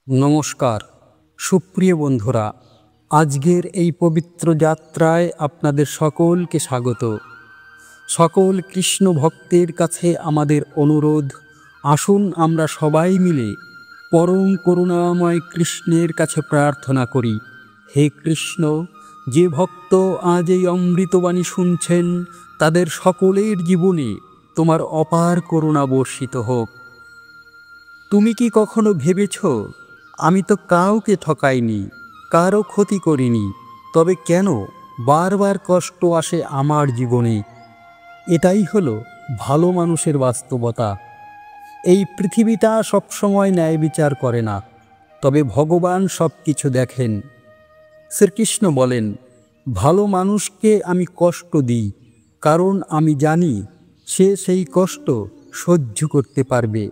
নমস্কার সুপ্রিয় বন্ধুরা, আজকের এই পবিত্র যাত্রায় আপনাদের সকলকে স্বাগত। সকল কৃষ্ণ ভক্তের কাছে আমাদের অনুরোধ, আসুন আমরা সবাই মিলে পরম করুণাময় কৃষ্ণের কাছে প্রার্থনা করি। হে কৃষ্ণ, যে ভক্ত আজ এই অমৃতবাণী শুনছেন তাদের সকলের জীবনে তোমার অপার করুণা বর্ষিত হোক। তুমি কি কখনো ভেবেছ, আমি তো কাউকে ঠকাইনি, কারো ক্ষতি করিনি, তবে কেন বারবার কষ্ট আসে আমার জীবনে? এটাই হলো ভালো মানুষের বাস্তবতা। এই পৃথিবীটা সবসময় ন্যায় বিচার করে না, তবে ভগবান সব কিছু দেখেন। শ্রীকৃষ্ণ বলেন, ভালো মানুষকে আমি কষ্ট দিই, কারণ আমি জানি সে সেই কষ্ট সহ্য করতে পারবে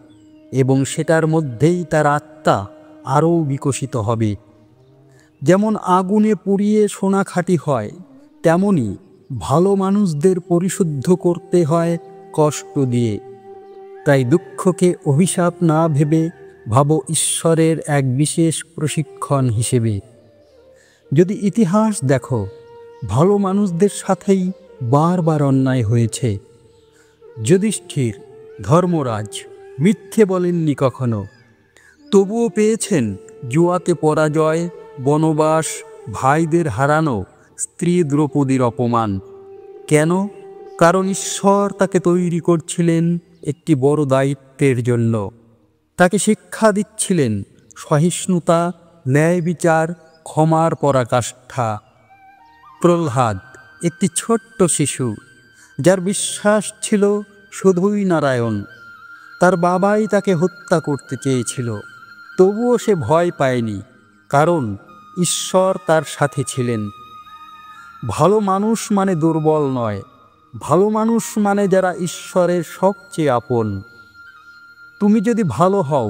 এবং সেটার মধ্যেই তার আত্মা আরও বিকশিত হবে। যেমন আগুনে পুড়িয়ে সোনা খাঁটি হয়, তেমনি ভালো মানুষদের পরিশুদ্ধ করতে হয় কষ্ট দিয়ে। তাই দুঃখকে অভিশাপ না ভেবে ভাবো ঈশ্বরের এক বিশেষ প্রশিক্ষণ হিসেবে। যদি ইতিহাস দেখো, ভালো মানুষদের সাথেই বারবার অন্যায় হয়েছে। যুধিষ্ঠির, ধর্মরাজ মিথ্যে বলেননি কখনো, তবুও পেয়েছেন জুয়াতে পরাজয়, বনবাস, ভাইদের হারানো, স্ত্রী দ্রৌপদীর অপমান। কেন? কারণ ঈশ্বর তাকে তৈরি করছিলেন একটি বড় দায়িত্বের জন্য। তাকে শিক্ষা দিচ্ছিলেন সহিষ্ণুতা, ন্যায় বিচার, ক্ষমার পরাকাষ্ঠা। প্রহ্লাদ একটি ছোট্ট শিশু, যার বিশ্বাস ছিল শুধুই নারায়ণ। তার বাবাই তাকে হত্যা করতে চেয়েছিল, তবুও সে ভয় পায়নি, কারণ ঈশ্বর তার সাথে ছিলেন। ভালো মানুষ মানে দুর্বল নয়, ভালো মানুষ মানে যারা ঈশ্বরের সবচেয়ে আপন। তুমি যদি ভালো হও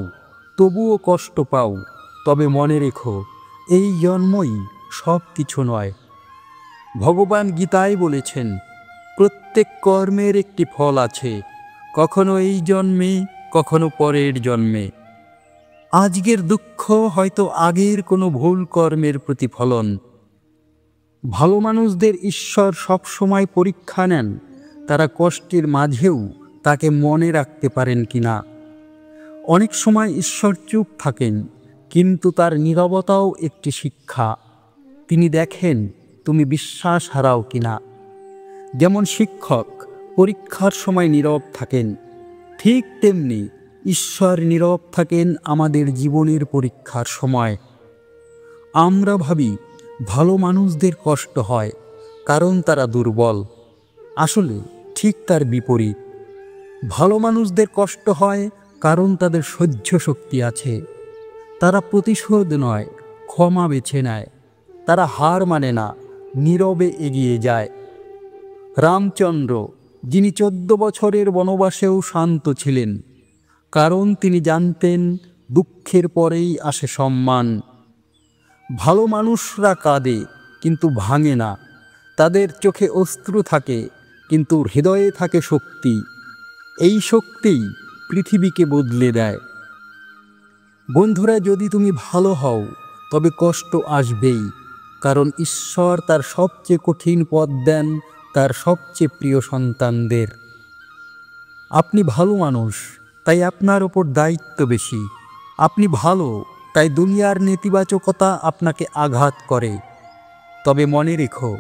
তবুও কষ্ট পাও, তবে মনে রেখো, এই জন্মই সব কিছু নয়। ভগবান গীতায় বলেছেন, প্রত্যেক কর্মের একটি ফল আছে, কখনো এই জন্মে, কখনো পরের জন্মে। আজকের দুঃখ হয়তো আগের কোনো ভুল কর্মের প্রতিফলন। ভালো মানুষদের ঈশ্বর সবসময় পরীক্ষা নেন, তারা কষ্টের মাঝেও তাকে মনে রাখতে পারেন কিনা। অনেক সময় ঈশ্বর চুপ থাকেন, কিন্তু তার নীরবতাও একটি শিক্ষা। তিনি দেখেন তুমি বিশ্বাস হারাও কিনা। যেমন শিক্ষক পরীক্ষার সময় নীরব থাকেন, ঠিক তেমনি ঈশ্বর নীরব থাকেন আমাদের জীবনের পরীক্ষার সময়। আমরা ভাবি ভালো মানুষদের কষ্ট হয় কারণ তারা দুর্বল, আসলে ঠিক তার বিপরীত। ভালো মানুষদের কষ্ট হয় কারণ তাদের সহ্য শক্তি আছে। তারা প্রতিশোধ নয়, ক্ষমা বেছে নেয়। তারা হার মানে না, নীরবে এগিয়ে যায়। রামচন্দ্র, যিনি 14 বছরের বনবাসেও শান্ত ছিলেন, কারণ তিনি জানতেন দুঃখের পরেই আসে সম্মান। ভালো মানুষরা কাঁদে কিন্তু ভাঙে না, তাদের চোখে অশ্রু থাকে কিন্তু হৃদয়ে থাকে শক্তি। এই শক্তিই পৃথিবীকে বদলে দেয়। বন্ধুরা, যদি তুমি ভালো হও তবে কষ্ট আসবেই, কারণ ঈশ্বর তার সবচেয়ে কঠিন পথ দেন তার সবচেয়ে প্রিয় সন্তানদের। আপনি ভালো মানুষ, তাই আপনার ওপর দায়িত্ব বেশি। আপনি ভালো, তাই দুনিয়ার নেতিবাচকতা আপনাকে আঘাত করে। তবে মনে রেখো,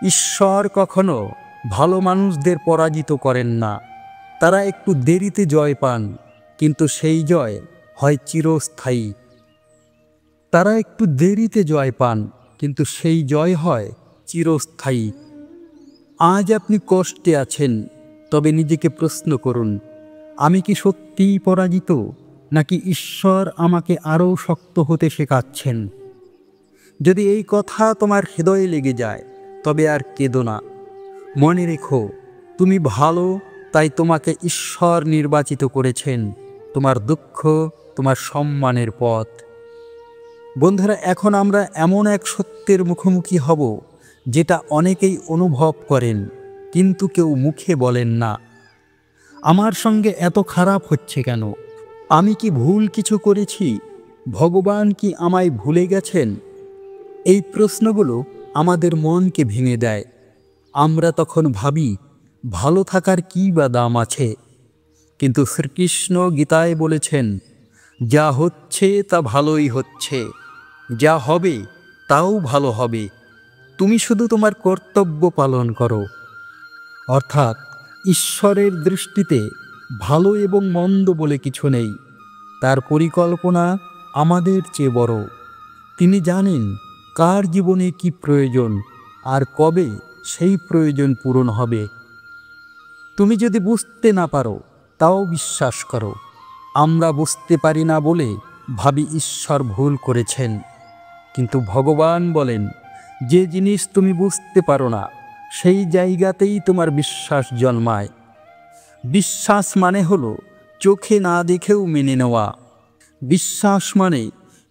ঈশ্বর কখনো ভালো মানুষদের পরাজিত করেন না। তারা একটু দেরিতে জয় পান, কিন্তু সেই জয় হয় চিরস্থায়ী। তারা একটু দেরিতে জয় পান, কিন্তু সেই জয় হয় চিরস্থায়ী। আজ আপনি কষ্টে আছেন, তবে নিজেকে প্রশ্ন করুন, আমি কি সত্যিই পরাজিত, নাকি ঈশ্বর আমাকে আরও শক্ত হতে শেখাচ্ছেন? যদি এই কথা তোমার হৃদয়ে লেগে যায়, তবে আর কেঁদো না। মনে রেখো, তুমি ভালো, তাই তোমাকে ঈশ্বর নির্বাচিত করেছেন। তোমার দুঃখ তোমার সম্মানের পথ। বন্ধুরা, এখন আমরা এমন এক সত্যের মুখোমুখি হব, যেটা অনেকেই অনুভব করেন কিন্তু কেউ মুখে বলেন না। আমার সঙ্গে এত খারাপ হচ্ছে কেন? আমি কি ভুল কিছু করেছি? ভগবান কি আমায় ভুলে গেছেন? এই প্রশ্নগুলো আমাদের মনকে ভেঙে দেয়। আমরা তখন ভাবি, ভালো থাকার কী বা দাম আছে? কিন্তু শ্রীকৃষ্ণ গীতায় বলেছেন, যা হচ্ছে তা ভালোই হচ্ছে, যা হবে তাও ভালো হবে, তুমি শুধু তোমার কর্তব্য পালন করো। অর্থাৎ ঈশ্বরের দৃষ্টিতে ভালো এবং মন্দ বলে কিছু নেই। তার পরিকল্পনা আমাদের চেয়ে বড়। তিনি জানেন কার জীবনে কি প্রয়োজন আর কবে সেই প্রয়োজন পূরণ হবে। তুমি যদি বুঝতে না পারো তাও বিশ্বাস করো। আমরা বুঝতে পারি না বলে ভাবি ঈশ্বর ভুল করেছেন, কিন্তু ভগবান বলেন, যে জিনিস তুমি বুঝতে পারো না সেই জায়গাতেই তোমার বিশ্বাস জন্মায়। বিশ্বাস মানে হলো চোখে না দেখেও মেনে নেওয়া। বিশ্বাস মানে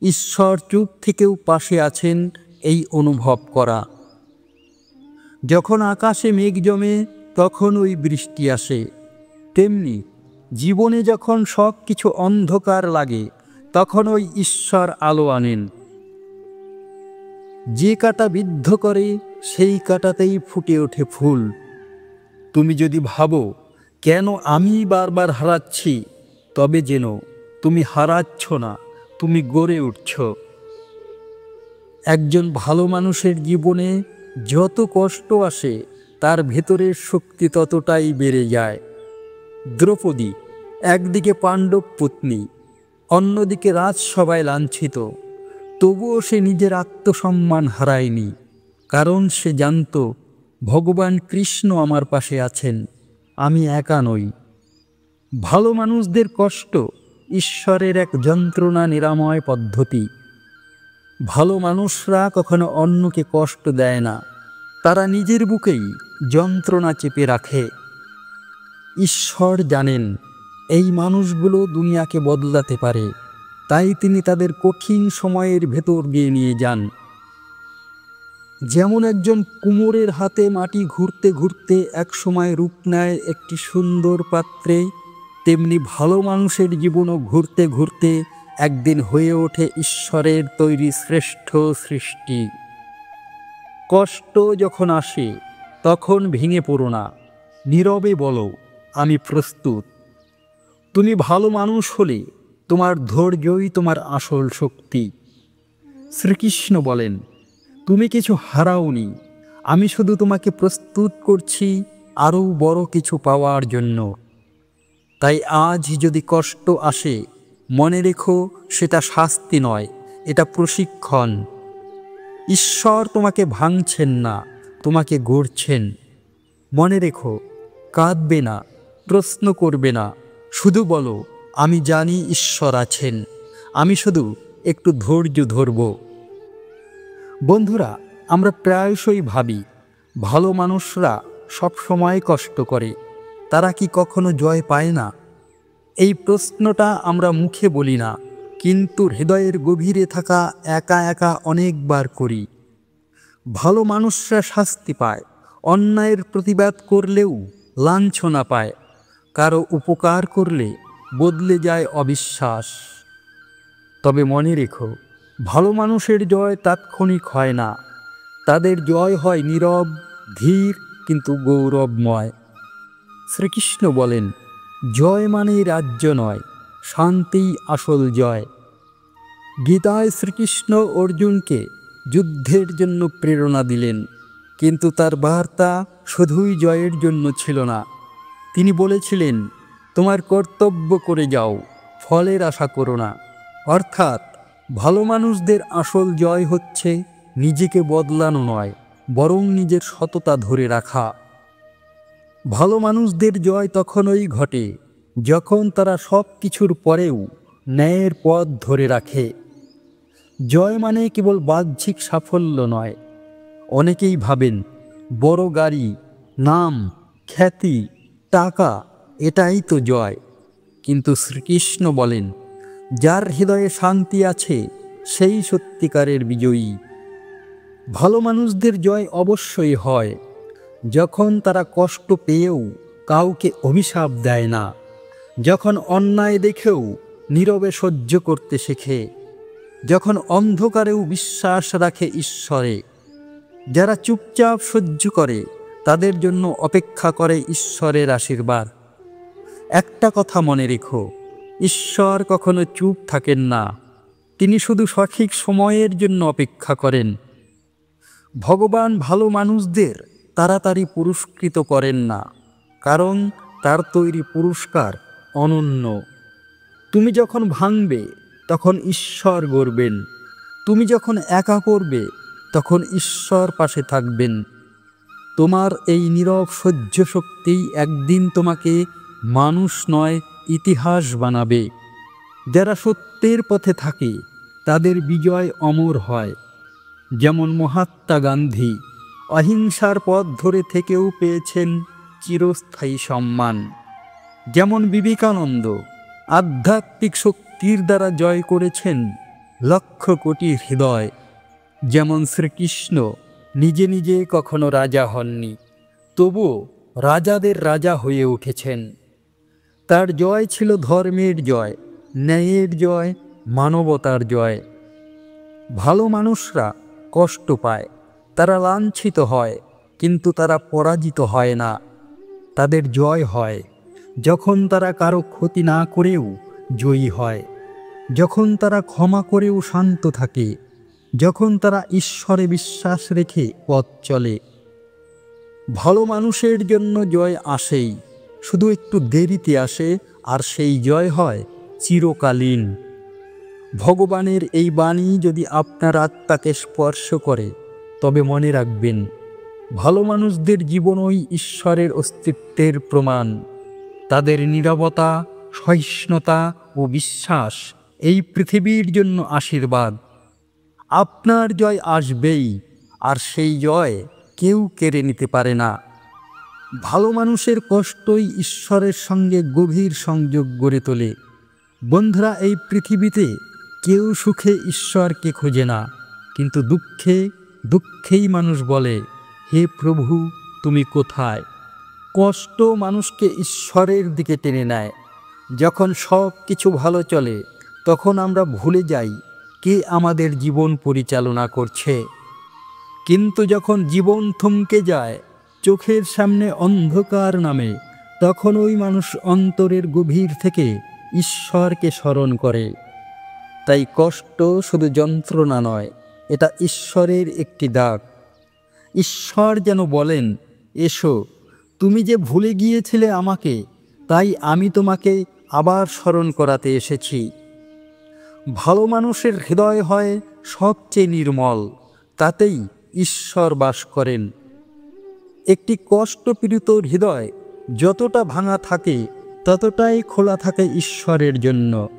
ঈশ্বর চুপ থেকেও পাশে আছেন এই অনুভব করা। যখন আকাশে মেঘ জমে তখন ওই বৃষ্টি আসে, তেমনি জীবনে যখন সব কিছু অন্ধকার লাগে তখন ওই ঈশ্বর আলো আনেন। যে কাঁটা বিদ্ধ করে সেই কাঁটাতেই ফুটে ওঠে ফুল। তুমি যদি ভাবো কেন আমি বারবার হারাচ্ছি, তবে যেন তুমি হারাচ্ছ না, তুমি গড়ে উঠছ। একজন ভালো মানুষের জীবনে যত কষ্ট আসে তার ভেতরের শক্তি ততটাই বেড়ে যায়। দ্রৌপদী একদিকে পাণ্ডব পত্নী, অন্যদিকে রাজসভায় লাঞ্ছিত, তবুও সে নিজের আত্মসম্মান হারায়নি, কারণ সে জানত ভগবান কৃষ্ণ আমার পাশে আছেন, আমি একা নই। ভালো মানুষদের কষ্ট ঈশ্বরের এক যন্ত্রণা নিরাময় পদ্ধতি। ভালো মানুষরা কখনো অন্যকে কষ্ট দেয় না, তারা নিজের বুকেই যন্ত্রণা চেপে রাখে। ঈশ্বর জানেন এই মানুষগুলো দুনিয়াকে বদলাতে পারে, তাই তিনি তাদের কঠিন সময়ের ভেতর দিয়ে নিয়ে যান। যেমন একজন কুমোরের হাতে মাটি ঘুরতে ঘুরতে একসময় রূপ নেয় একটি সুন্দর পাত্রে, তেমনি ভালো মানুষের জীবনও ঘুরতে ঘুরতে একদিন হয়ে ওঠে ঈশ্বরের তৈরি শ্রেষ্ঠ সৃষ্টি। কষ্ট যখন আসে তখন ভেঙে পড়ো না, নীরবে বলো, আমি প্রস্তুত। তুমি ভালো মানুষ হলে তোমার ধৈর্যই তোমার আসল শক্তি। শ্রীকৃষ্ণ বলেন, তুমি কিছু হারাওনি, আমি শুধু তোমাকে প্রস্তুত করছি আরও বড় কিছু পাওয়ার জন্য। তাই আজ যদি কষ্ট আসে, মনে রেখো সেটা শাস্তি নয়, এটা প্রশিক্ষণ। ঈশ্বর তোমাকে ভাঙছেন না, তোমাকে গড়ছেন। মনে রেখো, কাঁদবে না, প্রশ্ন করবে না, শুধু বলো, আমি জানি ঈশ্বর আছেন, আমি শুধু একটু ধৈর্য ধরব। বন্ধুরা, আমরা প্রায়শই ভাবি ভালো মানুষরা সব সময় কষ্ট করে, তারা কি কখনো জয় পায় না? এই প্রশ্নটা আমরা মুখে বলি না, কিন্তু হৃদয়ের গভীরে থাকা একা একা অনেকবার করি। ভালো মানুষরা শাস্তি পায়, অন্যায়ের প্রতিবাদ করলেও লাঞ্ছনা পায়, কারো উপকার করলে বদলে যায় অবিশ্বাস। তবে মনে রেখো, ভালো মানুষের জয় তাৎক্ষণিক হয় না, তাদের জয় হয় নীরব, ধীর কিন্তু গৌরবময়। শ্রীকৃষ্ণ বলেন, জয় মানে রাজ্য নয়, শান্তিই আসল জয়। গীতায় শ্রীকৃষ্ণ অর্জুনকে যুদ্ধের জন্য প্রেরণা দিলেন, কিন্তু তার বার্তা শুধুই জয়ের জন্য ছিল না। তিনি বলেছিলেন, তোমার কর্তব্য করে যাও, ফলের আশা করো না। অর্থাৎ ভালো মানুষদের আসল জয় হচ্ছে নিজেকে বদলানো নয়, বরং নিজের সততা ধরে রাখা। ভালো মানুষদের জয় তখনই ঘটে যখন তারা সব কিছুর পরেও ন্যায়ের পথ ধরে রাখে। জয় মানে কেবল বাহ্যিক সাফল্য নয়। অনেকেই ভাবেন বড় গাড়ি, নাম, খ্যাতি, টাকা, এটাই তো জয়। কিন্তু শ্রীকৃষ্ণ বলেন, যার হৃদয়ে শান্তি আছে সেই সত্যিকারের বিজয়ী। ভালো মানুষদের জয় অবশ্যই হয় যখন তারা কষ্ট পেয়েও কাউকে অভিশাপ দেয় না, যখন অন্যায় দেখেও নীরবে সহ্য করতে শেখে, যখন অন্ধকারেও বিশ্বাস রাখে ঈশ্বরে। যারা চুপচাপ সহ্য করে তাদের জন্য অপেক্ষা করে ঈশ্বরের আশীর্বাদ। একটা কথা মনে রেখো, ঈশ্বর কখনো চুপ থাকেন না, তিনি শুধু সঠিক সময়ের জন্য অপেক্ষা করেন। ভগবান ভালো মানুষদের তাড়াতাড়ি পুরস্কৃত করেন না, কারণ তার তৈরি পুরস্কার অনন্য। তুমি যখন ভাঙবে তখন ঈশ্বর গড়বেন, তুমি যখন একা পড়বে তখন ঈশ্বর পাশে থাকবেন। তোমার এই নীরব সহ্য শক্তি একদিন তোমাকে মানুষ নয় ইতিহাস বানাবে। যারা সত্যের পথে থাকে তাদের বিজয় অমর হয়। যেমন মহাত্মা গান্ধী অহিংসার পথ ধরে থেকেও পেয়েছেন চিরস্থায়ী সম্মান। যেমন বিবেকানন্দ আধ্যাত্মিক শক্তির দ্বারা জয় করেছেন লক্ষ কোটি হৃদয়। যেমন শ্রীকৃষ্ণ নিজে নিজে কখনো রাজা হননি, তবুও রাজাদের রাজা হয়ে উঠেছেন। তার জয় ছিল ধর্মের জয়, ন্যায়ের জয়, মানবতার জয়। ভালো মানুষরা কষ্ট পায়, তারা লাঞ্ছিত হয়, কিন্তু তারা পরাজিত হয় না। তাদের জয় হয় যখন তারা কারো ক্ষতি না করেও জয়ী হয়, যখন তারা ক্ষমা করেও শান্ত থাকে, যখন তারা ঈশ্বরে বিশ্বাস রেখে পথ চলে। ভালো মানুষের জন্য জয় আসেই, শুধু একটু দেরিতে আসে, আর সেই জয় হয় চিরকালীন। ভগবানের এই বাণী যদি আপনার আত্মাকে স্পর্শ করে, তবে মনে রাখবেন, ভালো মানুষদের জীবনই ঈশ্বরের অস্তিত্বের প্রমাণ। তাদের নীরবতা, সহিষ্ণুতা ও বিশ্বাস এই পৃথিবীর জন্য আশীর্বাদ। আপনার জয় আসবেই, আর সেই জয় কেউ কেড়ে নিতে পারে না। ভালো মানুষের কষ্টই ঈশ্বরের সঙ্গে গভীর সংযোগ গড়ে তোলে। বন্ধুরা, এই পৃথিবীতে কেউ সুখে ঈশ্বরকে খোঁজে না, কিন্তু দুঃখে দুঃখেই মানুষ বলে, হে প্রভু তুমি কোথায়? কষ্ট মানুষকে ঈশ্বরের দিকে টেনে নেয়। যখন সব কিছু ভালো চলে, তখন আমরা ভুলে যাই কে আমাদের জীবন পরিচালনা করছে। কিন্তু যখন জীবন থমকে যায়, চোখের সামনে অন্ধকার নামে, তখন ওই মানুষ অন্তরের গভীর থেকে ঈশ্বরকে স্মরণ করে। তাই কষ্ট শুধু যন্ত্রণা নয়, এটা ঈশ্বরের একটি ডাক। ঈশ্বর যেন বলেন, এসো, তুমি যে ভুলে গিয়েছিলে আমাকে, তাই আমি তোমাকে আবার স্মরণ করাতে এসেছি। ভালো মানুষের হৃদয় হয় সবচেয়ে নির্মল, তাতেই ঈশ্বর বাস করেন। একটি কষ্টপীড়িত হৃদয় যতটা ভাঙা থাকে, ততটাই খোলা থাকে ঈশ্বরের জন্য।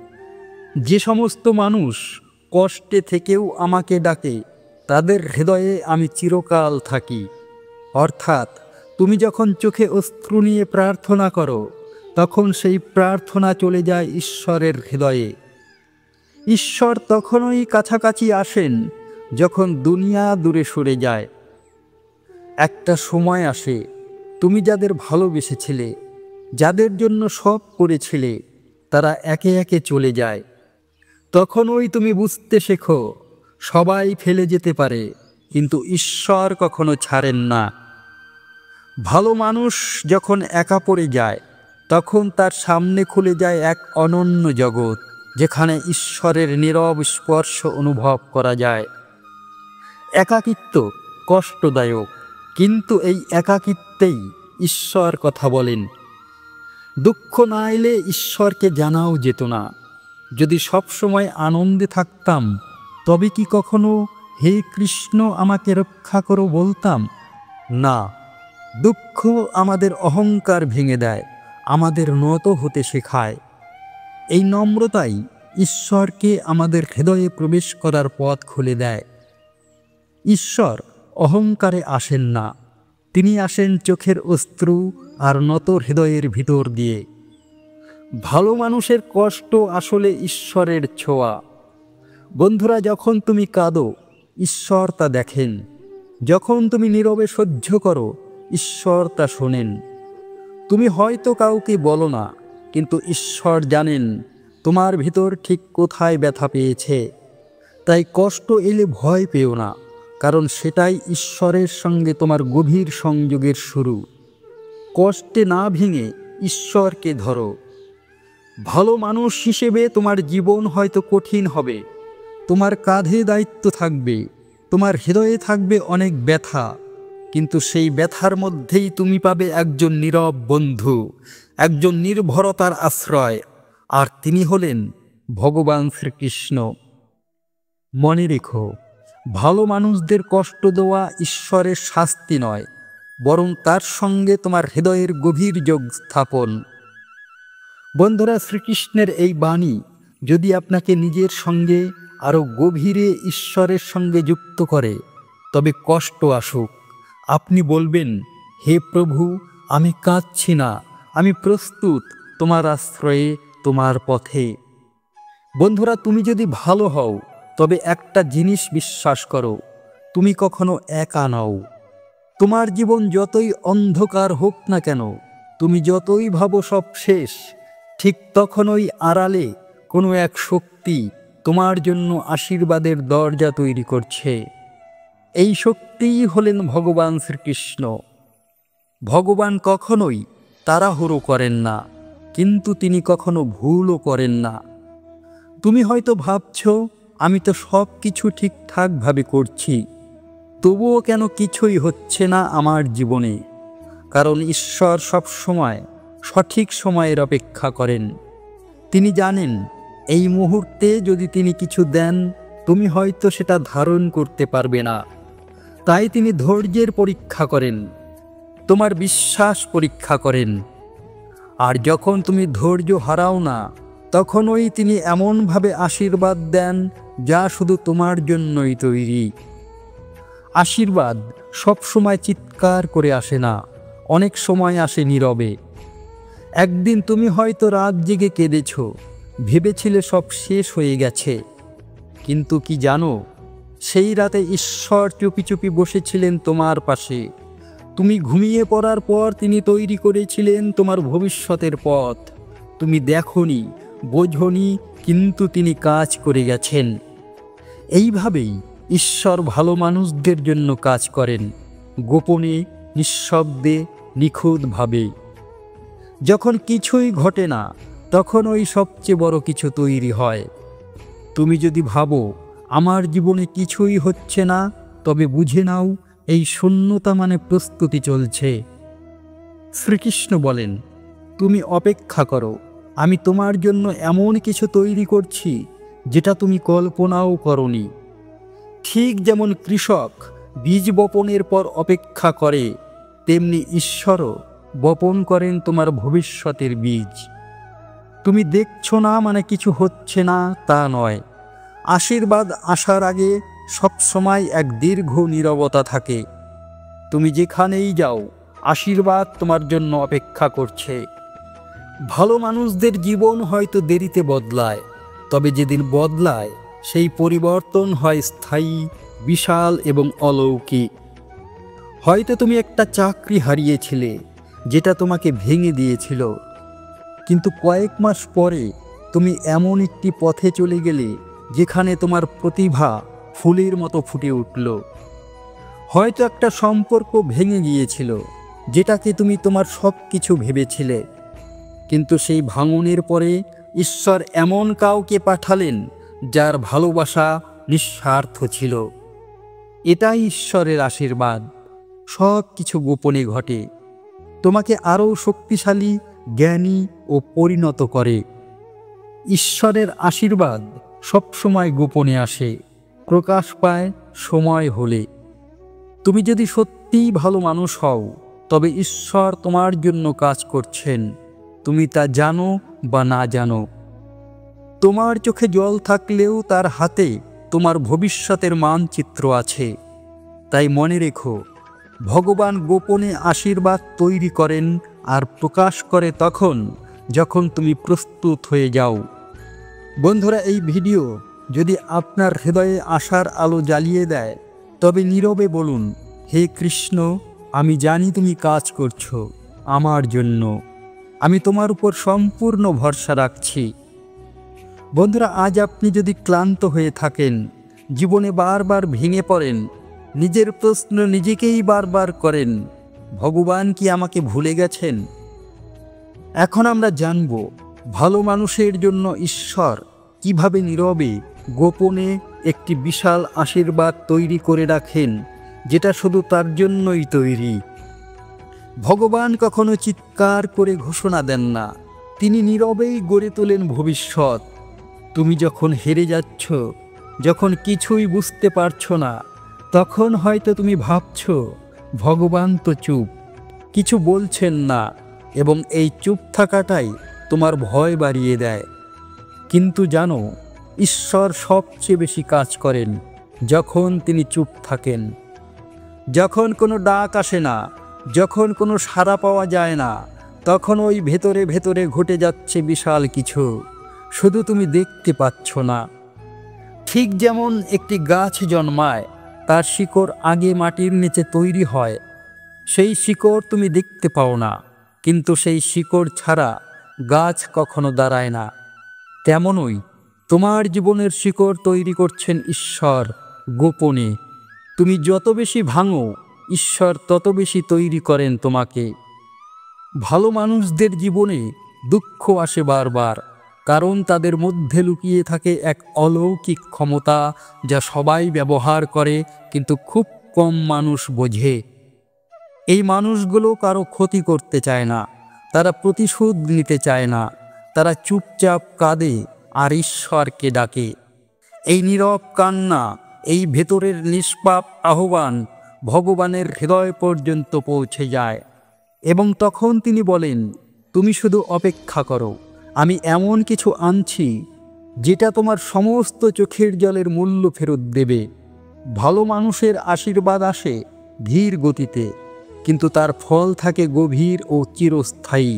যে সমস্ত মানুষ কষ্টে থেকেও আমাকে ডাকে, তাদের হৃদয়ে আমি চিরকাল থাকি। অর্থাৎ তুমি যখন চোখে অশ্রু নিয়ে প্রার্থনা করো, তখন সেই প্রার্থনা চলে যায় ঈশ্বরের হৃদয়ে। ঈশ্বর তখনই কাছাকাছি আসেন যখন দুনিয়া দূরে সরে যায়। একটা সময় আসে, তুমি যাদের ভালোবেসেছিলে, যাদের জন্য সব করেছিলে, তারা একে একে চলে যায়। তখনই তুমি বুঝতে শেখো, সবাই ফেলে যেতে পারে, কিন্তু ঈশ্বর কখনো ছাড়েন না। ভালো মানুষ যখন একা পড়ে যায়, তখন তার সামনে খুলে যায় এক অনন্য জগৎ, যেখানে ঈশ্বরের নীরব স্পর্শ অনুভব করা যায়। একাকিত্ব কষ্টদায়ক, কিন্তু এই একাকিত্বেই ঈশ্বর কথা বলেন। দুঃখ না এলে ঈশ্বরকে জানাও যেত না। যদি সবসময় আনন্দে থাকতাম, তবে কি কখনো হে কৃষ্ণ আমাকে রক্ষা করো বলতাম? না, দুঃখ আমাদের অহংকার ভেঙে দেয়, আমাদের নত হতে শেখায়। এই নম্রতাই ঈশ্বরকে আমাদের হৃদয়ে প্রবেশ করার পথ খুলে দেয়। ঈশ্বর অহংকারে আসেন না, তিনি আসেন চোখের অশ্রু আর নত হৃদয়ের ভিতর দিয়ে। ভালো মানুষের কষ্ট আসলে ঈশ্বরের ছোঁয়া। বন্ধুরা, যখন তুমি কাঁদো, ঈশ্বর তা দেখেন। যখন তুমি নীরবে সহ্য করো, ঈশ্বর তা শোনেন। তুমি হয়তো কাউকে বলো না, কিন্তু ঈশ্বর জানেন তোমার ভিতর ঠিক কোথায় ব্যথা পেয়েছে। তাই কষ্ট এলে ভয় পেও না, কারণ সেটাই ঈশ্বরের সঙ্গে তোমার গভীর সংযোগের শুরু। কষ্টে না ভেঙে ঈশ্বরকে ধরো। ভালো মানুষ হিসেবে তোমার জীবন হয়তো কঠিন হবে, তোমার কাঁধে দায়িত্ব থাকবে, তোমার হৃদয়ে থাকবে অনেক ব্যথা, কিন্তু সেই ব্যথার মধ্যেই তুমি পাবে একজন নীরব বন্ধু, একজন নির্ভরতার আশ্রয়, আর তিনি হলেন ভগবান শ্রীকৃষ্ণ। মনে রেখো, ভালো মানুষদের কষ্ট দেওয়া ঈশ্বরের শাস্তি নয়, বরং তার সঙ্গে তোমার হৃদয়ের গভীর যোগ স্থাপন। বন্ধুরা, শ্রীকৃষ্ণের এই বাণী যদি আপনাকে নিজের সঙ্গে আরও গভীরে ঈশ্বরের সঙ্গে যুক্ত করে, তবে কষ্ট আসুক, আপনি বলবেন, হে প্রভু, আমি কাঁদছি না, আমি প্রস্তুত তোমার আশ্রয়ে, তোমার পথে। বন্ধুরা, তুমি যদি ভালো হও, তবে একটা জিনিস বিশ্বাস করো, তুমি কখনো একা নও। তোমার জীবন যতই অন্ধকার হোক না কেন, তুমি যতই ভাবো সব শেষ, ঠিক তখনই আড়ালে কোনো এক শক্তি তোমার জন্য আশীর্বাদের দরজা তৈরি করছে। এই শক্তিই হলেন ভগবান শ্রীকৃষ্ণ। ভগবান কখনোই তাড়াহুড়ো করেন না, কিন্তু তিনি কখনো ভুলও করেন না। তুমি হয়তো ভাবছ, আমি তো সব কিছু ঠিকঠাকভাবে করছি, তবুও কেন কিছুই হচ্ছে না আমার জীবনে? কারণ ঈশ্বর সব সময় সঠিক সময়ের অপেক্ষা করেন। তিনি জানেন এই মুহূর্তে যদি তিনি কিছু দেন, তুমি হয়তো সেটা ধারণ করতে পারবে না। তাই তিনি ধৈর্যের পরীক্ষা করেন, তোমার বিশ্বাস পরীক্ষা করেন। আর যখন তুমি ধৈর্য হারাও না, তখনই তিনি এমনভাবে আশীর্বাদ দেন যা শুধু তোমার জন্যই তৈরি। আশীর্বাদ সবসময় চিৎকার করে আসে না, অনেক সময় আসে নীরবে। একদিন তুমি হয়তো রাত জেগে কেঁদেছ, ভেবেছিলে সব শেষ হয়ে গেছে, কিন্তু কি জানো, সেই রাতে ঈশ্বর চুপি চুপি বসেছিলেন তোমার পাশে। তুমি ঘুমিয়ে পড়ার পর তিনি তৈরি করেছিলেন তোমার ভবিষ্যতের পথ। তুমি দেখোনি, বোঝোনি, কিন্তু তিনি কাজ করে গেছেন। এইভাবেই ঈশ্বর ভালো মানুষদের জন্য কাজ করেন, গোপনে, নিঃশব্দে, নিখুঁতভাবে। যখন কিছুই ঘটে না, তখন ওই সবচেয়ে বড় কিছু তৈরি হয়। তুমি যদি ভাবো আমার জীবনে কিছুই হচ্ছে না, তবে বুঝে নাও এই শূন্যতা মানে প্রস্তুতি চলছে। শ্রীকৃষ্ণ বলেন, তুমি অপেক্ষা করো, আমি তোমার জন্য এমন কিছু তৈরি করছি যেটা তুমি কল্পনাও করনি। ঠিক যেমন কৃষক বীজ বপনের পর অপেক্ষা করে, তেমনি ঈশ্বরও বপন করেন তোমার ভবিষ্যতের বীজ। তুমি দেখছো না মানে কিছু হচ্ছে না তা নয়। আশীর্বাদ আসার আগে সবসময় এক দীর্ঘ নীরবতা থাকে। তুমি যেখানেই যাও, আশীর্বাদ তোমার জন্য অপেক্ষা করছে। ভালো মানুষদের জীবন হয়তো দেরিতে বদলায়, তবে যেদিন বদলায় সেই পরিবর্তন হয় স্থায়ী, বিশাল এবং অলৌকিক। হয়তো তুমি একটা চাকরি হারিয়েছিলে যেটা তোমাকে ভেঙে দিয়েছিল, কিন্তু কয়েক মাস পরে তুমি এমন একটি পথে চলে গেলে যেখানে তোমার প্রতিভা ফুলের মতো ফুটে উঠল। হয়তো একটা সম্পর্ক ভেঙে গিয়েছিল যেটাকে তুমি তোমার সব কিছু ভেবেছিলে, কিন্তু সেই ভাঙনের পরে ঈশ্বর এমন কাউকে পাঠালেন যার ভালোবাসা নিঃস্বার্থ ছিল। এটাই ঈশ্বরের আশীর্বাদ। সব কিছু গোপনে ঘটে, তোমাকে আরও শক্তিশালী, জ্ঞানী ও পরিণত করে। ঈশ্বরের আশীর্বাদ সবসময় গোপনে আসে, প্রকাশ পায় সময় হলে। তুমি যদি সত্যিই ভালো মানুষ হও, তবে ঈশ্বর তোমার জন্য কাজ করছেন, তুমি তা জানো বা না জানো। তোমার চোখে জল থাকলেও তার হাতে তোমার ভবিষ্যতের মানচিত্র আছে। তাই মনে রেখো, ভগবান গোপনে আশীর্বাদ তৈরি করেন আর প্রকাশ করে তখন যখন তুমি প্রস্তুত হয়ে যাও। বন্ধুরা, এই ভিডিও যদি আপনার হৃদয়ে আশার আলো জ্বালিয়ে দেয়, তবে নীরবে বলুন, হে কৃষ্ণ, আমি জানি তুমি কাজ করছো আমার জন্য, আমি তোমার উপর সম্পূর্ণ ভরসা রাখছি। বন্ধুরা, আজ আপনি যদি ক্লান্ত হয়ে থাকেন, জীবনে বারবার ভেঙে পড়েন, নিজের প্রশ্ন নিজেকেই বারবার করেন, ভগবান কি আমাকে ভুলে গেছেন? এখন আমরা জানব ভালো মানুষের জন্য ঈশ্বর কিভাবে নীরবে গোপনে একটি বিশাল আশীর্বাদ তৈরি করে রাখেন, যেটা শুধু তার জন্যই তৈরি। ভগবান কখনো চিৎকার করে ঘোষণা দেন না, তিনি নীরবেই গড়ে তোলেন ভবিষ্যৎ। তুমি যখন হেরে যাচ্ছ, যখন কিছুই বুঝতে পারছো না, তখন হয়তো তুমি ভাবছো ভগবান তো চুপ, কিছু বলছেন না, এবং এই চুপ থাকাটাই তোমার ভয় বাড়িয়ে দেয়। কিন্তু জানো, ঈশ্বর সবচেয়ে বেশি কাজ করেন যখন তিনি চুপ থাকেন। যখন কোনো ডাক আসে না, যখন কোনো সাড়া পাওয়া যায় না, তখন ওই ভেতরে ভেতরে ঘটে যাচ্ছে বিশাল কিছু, শুধু তুমি দেখতে পাচ্ছ না। ঠিক যেমন একটি গাছ জন্মায়, তার শিকড় আগে মাটির নিচে তৈরি হয়, সেই শিকড় তুমি দেখতে পাও না, কিন্তু সেই শিকড় ছাড়া গাছ কখনো দাঁড়ায় না। তেমনই তোমার জীবনের শিকড় তৈরি করছেন ঈশ্বর গোপনে। তুমি যত বেশি ভাঙো, ঈশ্বর তত বেশি তৈরি করেন তোমাকে। ভালো মানুষদের জীবনে দুঃখ আসে বারবার, কারণ তাদের মধ্যে লুকিয়ে থাকে এক অলৌকিক ক্ষমতা, যা সবাই ব্যবহার করে কিন্তু খুব কম মানুষ বোঝে। এই মানুষগুলো কারো ক্ষতি করতে চায় না, তারা প্রতিশোধ নিতে চায় না, তারা চুপচাপ কাঁদে আর ঈশ্বরকে ডাকে। এই নীরব কান্না, এই ভেতরের নিষ্পাপ আহ্বান ভগবানের হৃদয় পর্যন্ত পৌঁছে যায়, এবং তখন তিনি বলেন, তুমি শুধু অপেক্ষা করো, আমি এমন কিছু আনছি যেটা তোমার সমস্ত চোখের জলের মূল্য ফেরত দেবে। ভালো মানুষের আশীর্বাদ আসে ধীর গতিতে, কিন্তু তার ফল থাকে গভীর ও চিরস্থায়ী।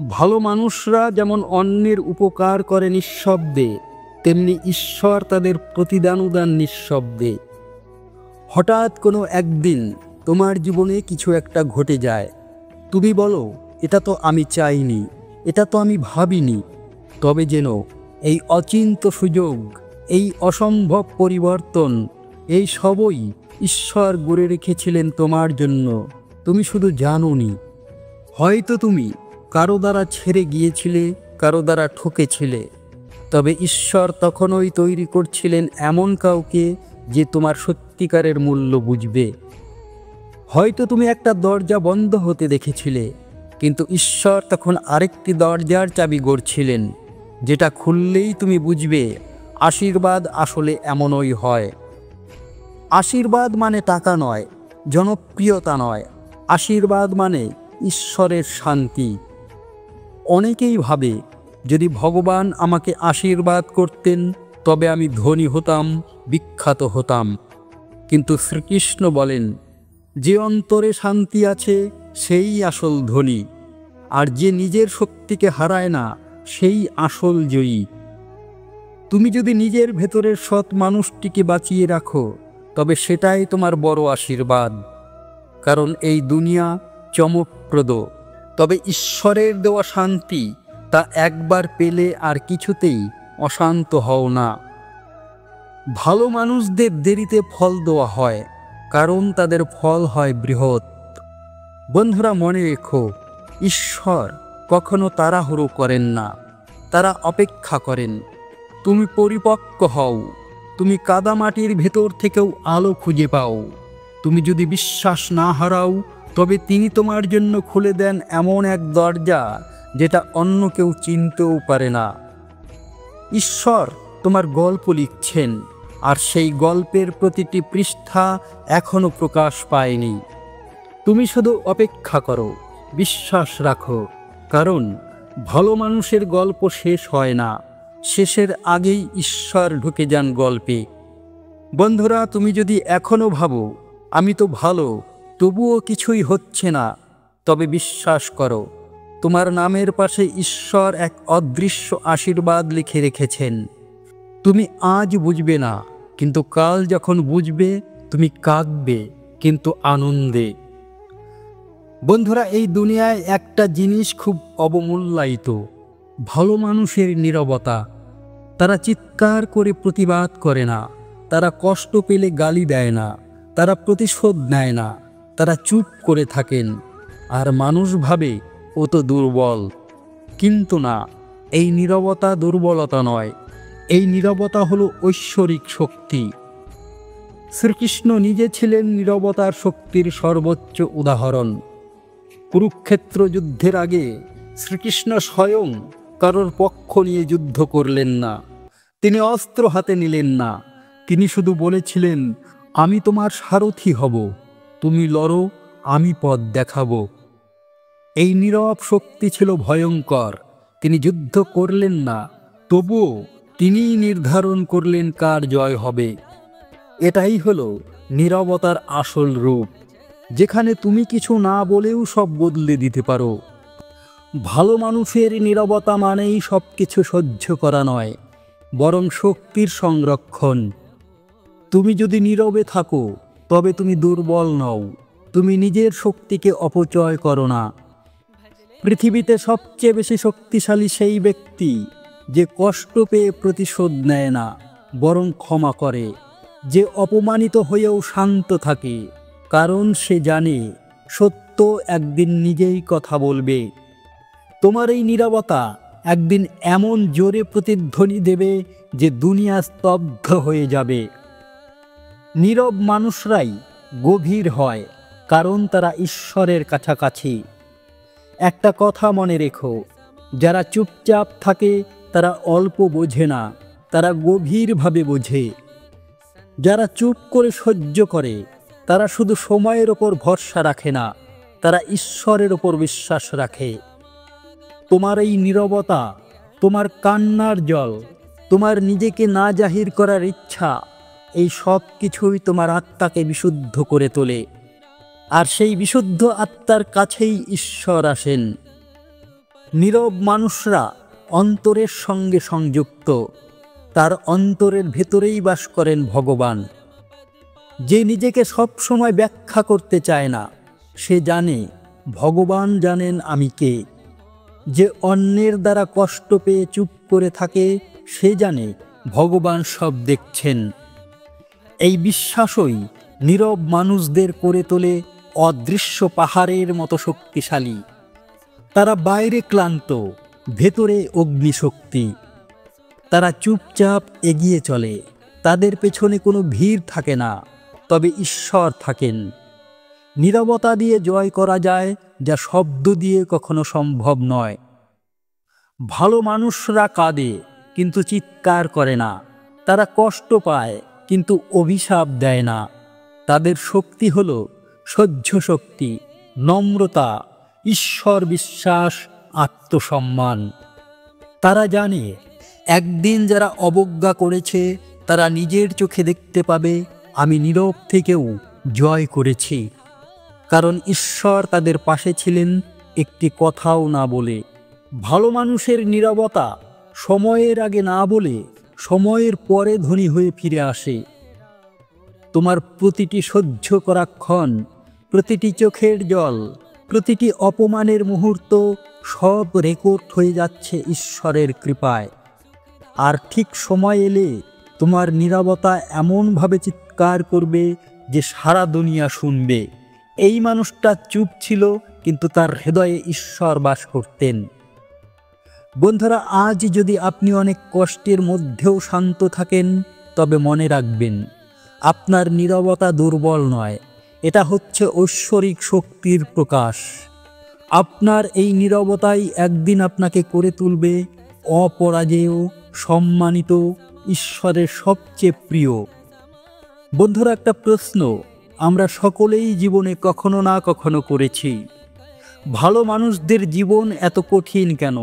ভালো মানুষরা যেমন অন্যের উপকার করে নিঃশব্দে, তেমনি ঈশ্বর তাদের প্রতিদানও দেন নিঃশব্দে। হঠাৎ কোনো একদিন তোমার জীবনে কিছু একটা ঘটে যায়, তুমি বলো, এটা তো আমি চাইনি, এটা তো আমি ভাবিনি। তবে যেন এই অচিন্ত সুযোগ, এই অসম্ভব পরিবর্তন, এই সবই ঈশ্বর গড়ে রেখেছিলেন তোমার জন্য, তুমি শুধু জানোনি। হয়তো তুমি কারো দ্বারা ছেড়ে গিয়েছিলে, কারো দ্বারা ঠকেছিলে, তবে ঈশ্বর তখনই তৈরি করছিলেন এমন কাউকে যে তোমার সত্যিকারের মূল্য বুঝবে। হয়তো তুমি একটা দরজা বন্ধ হতে দেখেছিলে, কিন্তু ঈশ্বর তখন আরেকটি দরজার চাবি গড়ছিলেন, যেটা খুললেই তুমি বুঝবে আশীর্বাদ আসলে এমনই হয়। আশীর্বাদ মানে টাকা নয়, জনপ্রিয়তা নয়, আশীর্বাদ মানে ঈশ্বরের শান্তি। অনেকেই ভাবে, যদি ভগবান আমাকে আশীর্বাদ করতেন তবে আমি ধনী হতাম, বিখ্যাত হতাম। কিন্তু শ্রীকৃষ্ণ বলেন, যে অন্তরে শান্তি আছে সেই আসল ধনী, আর যে নিজের শক্তিকে হারায় না সেই আসল জয়ী। তুমি যদি নিজের ভেতরের সৎ মানুষটিকে বাঁচিয়ে রাখো, তবে সেটাই তোমার বড় আশীর্বাদ। কারণ এই দুনিয়া চমকপ্রদ, তবে ঈশ্বরের দেওয়া শান্তি তা একবার পেলে আর কিছুতেই অশান্ত হও না। ভালো মানুষদের দেরিতে ফল দেওয়া হয়, কারণ তাদের ফল হয় বৃহৎ। বন্ধুরা, মনে রেখো, ঈশ্বর কখনো তাড়াহুড়ো করেন না, তারা অপেক্ষা করেন তুমি পরিপক্ক হও, তুমি কাদামাটির ভেতর থেকেও আলো খুঁজে পাও। তুমি যদি বিশ্বাস না হারাও, তবে তিনি তোমার জন্য খুলে দেন এমন এক দরজা যেটা অন্য কেউ চিনতেও পারে না। ঈশ্বর তোমার গল্প লিখছেন, আর সেই গল্পের প্রতিটি পৃষ্ঠা এখনো প্রকাশ পায়নি। তুমি শুধু অপেক্ষা করো, বিশ্বাস রাখো, কারণ ভালো মানুষের গল্প শেষ হয় না, শেষের আগেই ঈশ্বর ঢুকে যান গল্পে। বন্ধুরা, তুমি যদি এখনো ভাবো আমি তো ভালো, তবুও কিছুই হচ্ছে না, তবে বিশ্বাস করো, তোমার নামের পাশে ঈশ্বর এক অদৃশ্য আশীর্বাদ লিখে রেখেছেন। তুমি আজ বুঝবে না, কিন্তু কাল যখন বুঝবে তুমি কাঁদবে, কিন্তু আনন্দে। বন্ধুরা, এই দুনিয়ায় একটা জিনিস খুব অবমূল্যায়িত, ভালো মানুষের নীরবতা। তারা চিৎকার করে প্রতিবাদ করে না, তারা কষ্ট পেলে গালি দেয় না, তারা প্রতিশোধ নেয় না, তারা চুপ করে থাকেন। আর মানুষ ভাবে ও তো দুর্বল। কিন্তু না, এই নীরবতা দুর্বলতা নয়, এই নীরবতা হলো ঐশ্বরিক শক্তি। শ্রীকৃষ্ণ নিজে ছিলেন নীরবতার শক্তির সর্বোচ্চ উদাহরণ। কুরুক্ষেত্র যুদ্ধের আগে শ্রীকৃষ্ণ স্বয়ং কারোর পক্ষ নিয়ে যুদ্ধ করলেন না, তিনি অস্ত্র হাতে নিলেন না। তিনি শুধু বলেছিলেন, আমি তোমার সারথি হব, তুমি লড়ো, আমি পথ দেখাবো। এই নীরব শক্তি ছিল ভয়ঙ্কর। তিনি যুদ্ধ করলেন না, তবুও তিনিই নির্ধারণ করলেন কার জয় হবে। এটাই হলো নীরবতার আসল রূপ, যেখানে তুমি কিছু না বলেও সব বদলে দিতে পারো। ভালো মানুষের নীরবতা মানেই সব কিছু সহ্য করা নয়, বরং শক্তির সংরক্ষণ। তুমি যদি নীরবে থাকো, তবে তুমি দুর্বল নও, তুমি নিজের শক্তিকে অপচয় করো না। পৃথিবীতে সবচেয়ে বেশি শক্তিশালী সেই ব্যক্তি যে কষ্ট পেয়ে প্রতিশোধ নেয় না, বরং ক্ষমা করে, যে অপমানিত হয়েও শান্ত থাকে, কারণ সে জানে সত্য একদিন নিজেই কথা বলবে। তোমার এই নীরবতা একদিন এমন জোরে প্রতিধ্বনি দেবে যে দুনিয়া স্তব্ধ হয়ে যাবে। নীরব মানুষরাই গভীর হয়, কারণ তারা ঈশ্বরের কাছাকাছি। একটা কথা মনে রেখো, যারা চুপচাপ থাকে তারা অল্প বোঝে না, তারা গভীরভাবে বোঝে। যারা চুপ করে সহ্য করে তারা শুধু সময়ের ওপর ভরসা রাখে না, তারা ঈশ্বরের ওপর বিশ্বাস রাখে। তোমার এই নীরবতা, তোমার কান্নার জল, তোমার নিজেকে না জাহির করার ইচ্ছা, এই সব কিছুই তোমার আত্মাকে বিশুদ্ধ করে তোলে। আর সেই বিশুদ্ধ আত্মার কাছেই ঈশ্বর আসেন। নীরব মানুষরা অন্তরের সঙ্গে সংযুক্ত, তার অন্তরের ভেতরেই বাস করেন ভগবান। যে নিজেকে সব সময় ব্যাখ্যা করতে চায় না, সে জানে ভগবান জানেন আমি কে। যে অন্যের দ্বারা কষ্ট পেয়ে চুপ করে থাকে, সে জানে ভগবান সব দেখছেন। এই বিশ্বাসই নীরব মানুষদের করে তোলে অদৃশ্য পাহাড়ের মতো শক্তিশালী। তারা বাইরে ক্লান্ত, ভেতরে অগ্নিশক্তি। তারা চুপচাপ এগিয়ে চলে, তাদের পেছনে কোনো ভিড় থাকে না, তবে ঈশ্বর থাকেন। নীরবতা দিয়ে জয় করা যায়, যা শব্দ দিয়ে কখনো সম্ভব নয়। ভালো মানুষরা কাঁদে কিন্তু চিৎকার করে না, তারা কষ্ট পায় কিন্তু অভিশাপ দেয় না। তাদের শক্তি হল সহ্য শক্তি, নম্রতা, ঈশ্বর বিশ্বাস, আত্মসম্মান। তারা জানে একদিন যারা অবজ্ঞা করেছে তারা নিজের চোখে দেখতে পাবে আমি নীরব থেকেও জয় করেছি। কারণ ঈশ্বর তাদের পাশে ছিলেন একটি কথাও না বলে। ভালো মানুষের নীরবতা সময়ের আগে না বলে সময়ের পরে ধনী হয়ে ফিরে আসে। তোমার প্রতিটি সহ্য করা ক্ষণ, প্রতিটি চোখের জল, প্রতিটি অপমানের মুহূর্ত সব রেকর্ড হয়ে যাচ্ছে ঈশ্বরের কৃপায়। আর ঠিক সময় এলে তোমার নীরবতা এমনভাবে চিৎকার করবে যে সারা দুনিয়া শুনবে, এই মানুষটা চুপ ছিল কিন্তু তার হৃদয়ে ঈশ্বর বাস করতেন। বন্ধুরা, আজ যদি আপনি অনেক কষ্টের মধ্যেও শান্ত থাকেন, তবে মনে রাখবেন আপনার নীরবতা দুর্বল নয়, এটা হচ্ছে ঐশ্বরিক শক্তির প্রকাশ। আপনার এই নীরবতাই একদিন আপনাকে করে তুলবে অপরাজেয়, সম্মানিত, ঈশ্বরের সবচেয়ে প্রিয়। বন্ধুরা, একটা প্রশ্ন আমরা সকলেই জীবনে কখনো না কখনো করেছি। ভালো মানুষদের জীবন এত কঠিন কেন?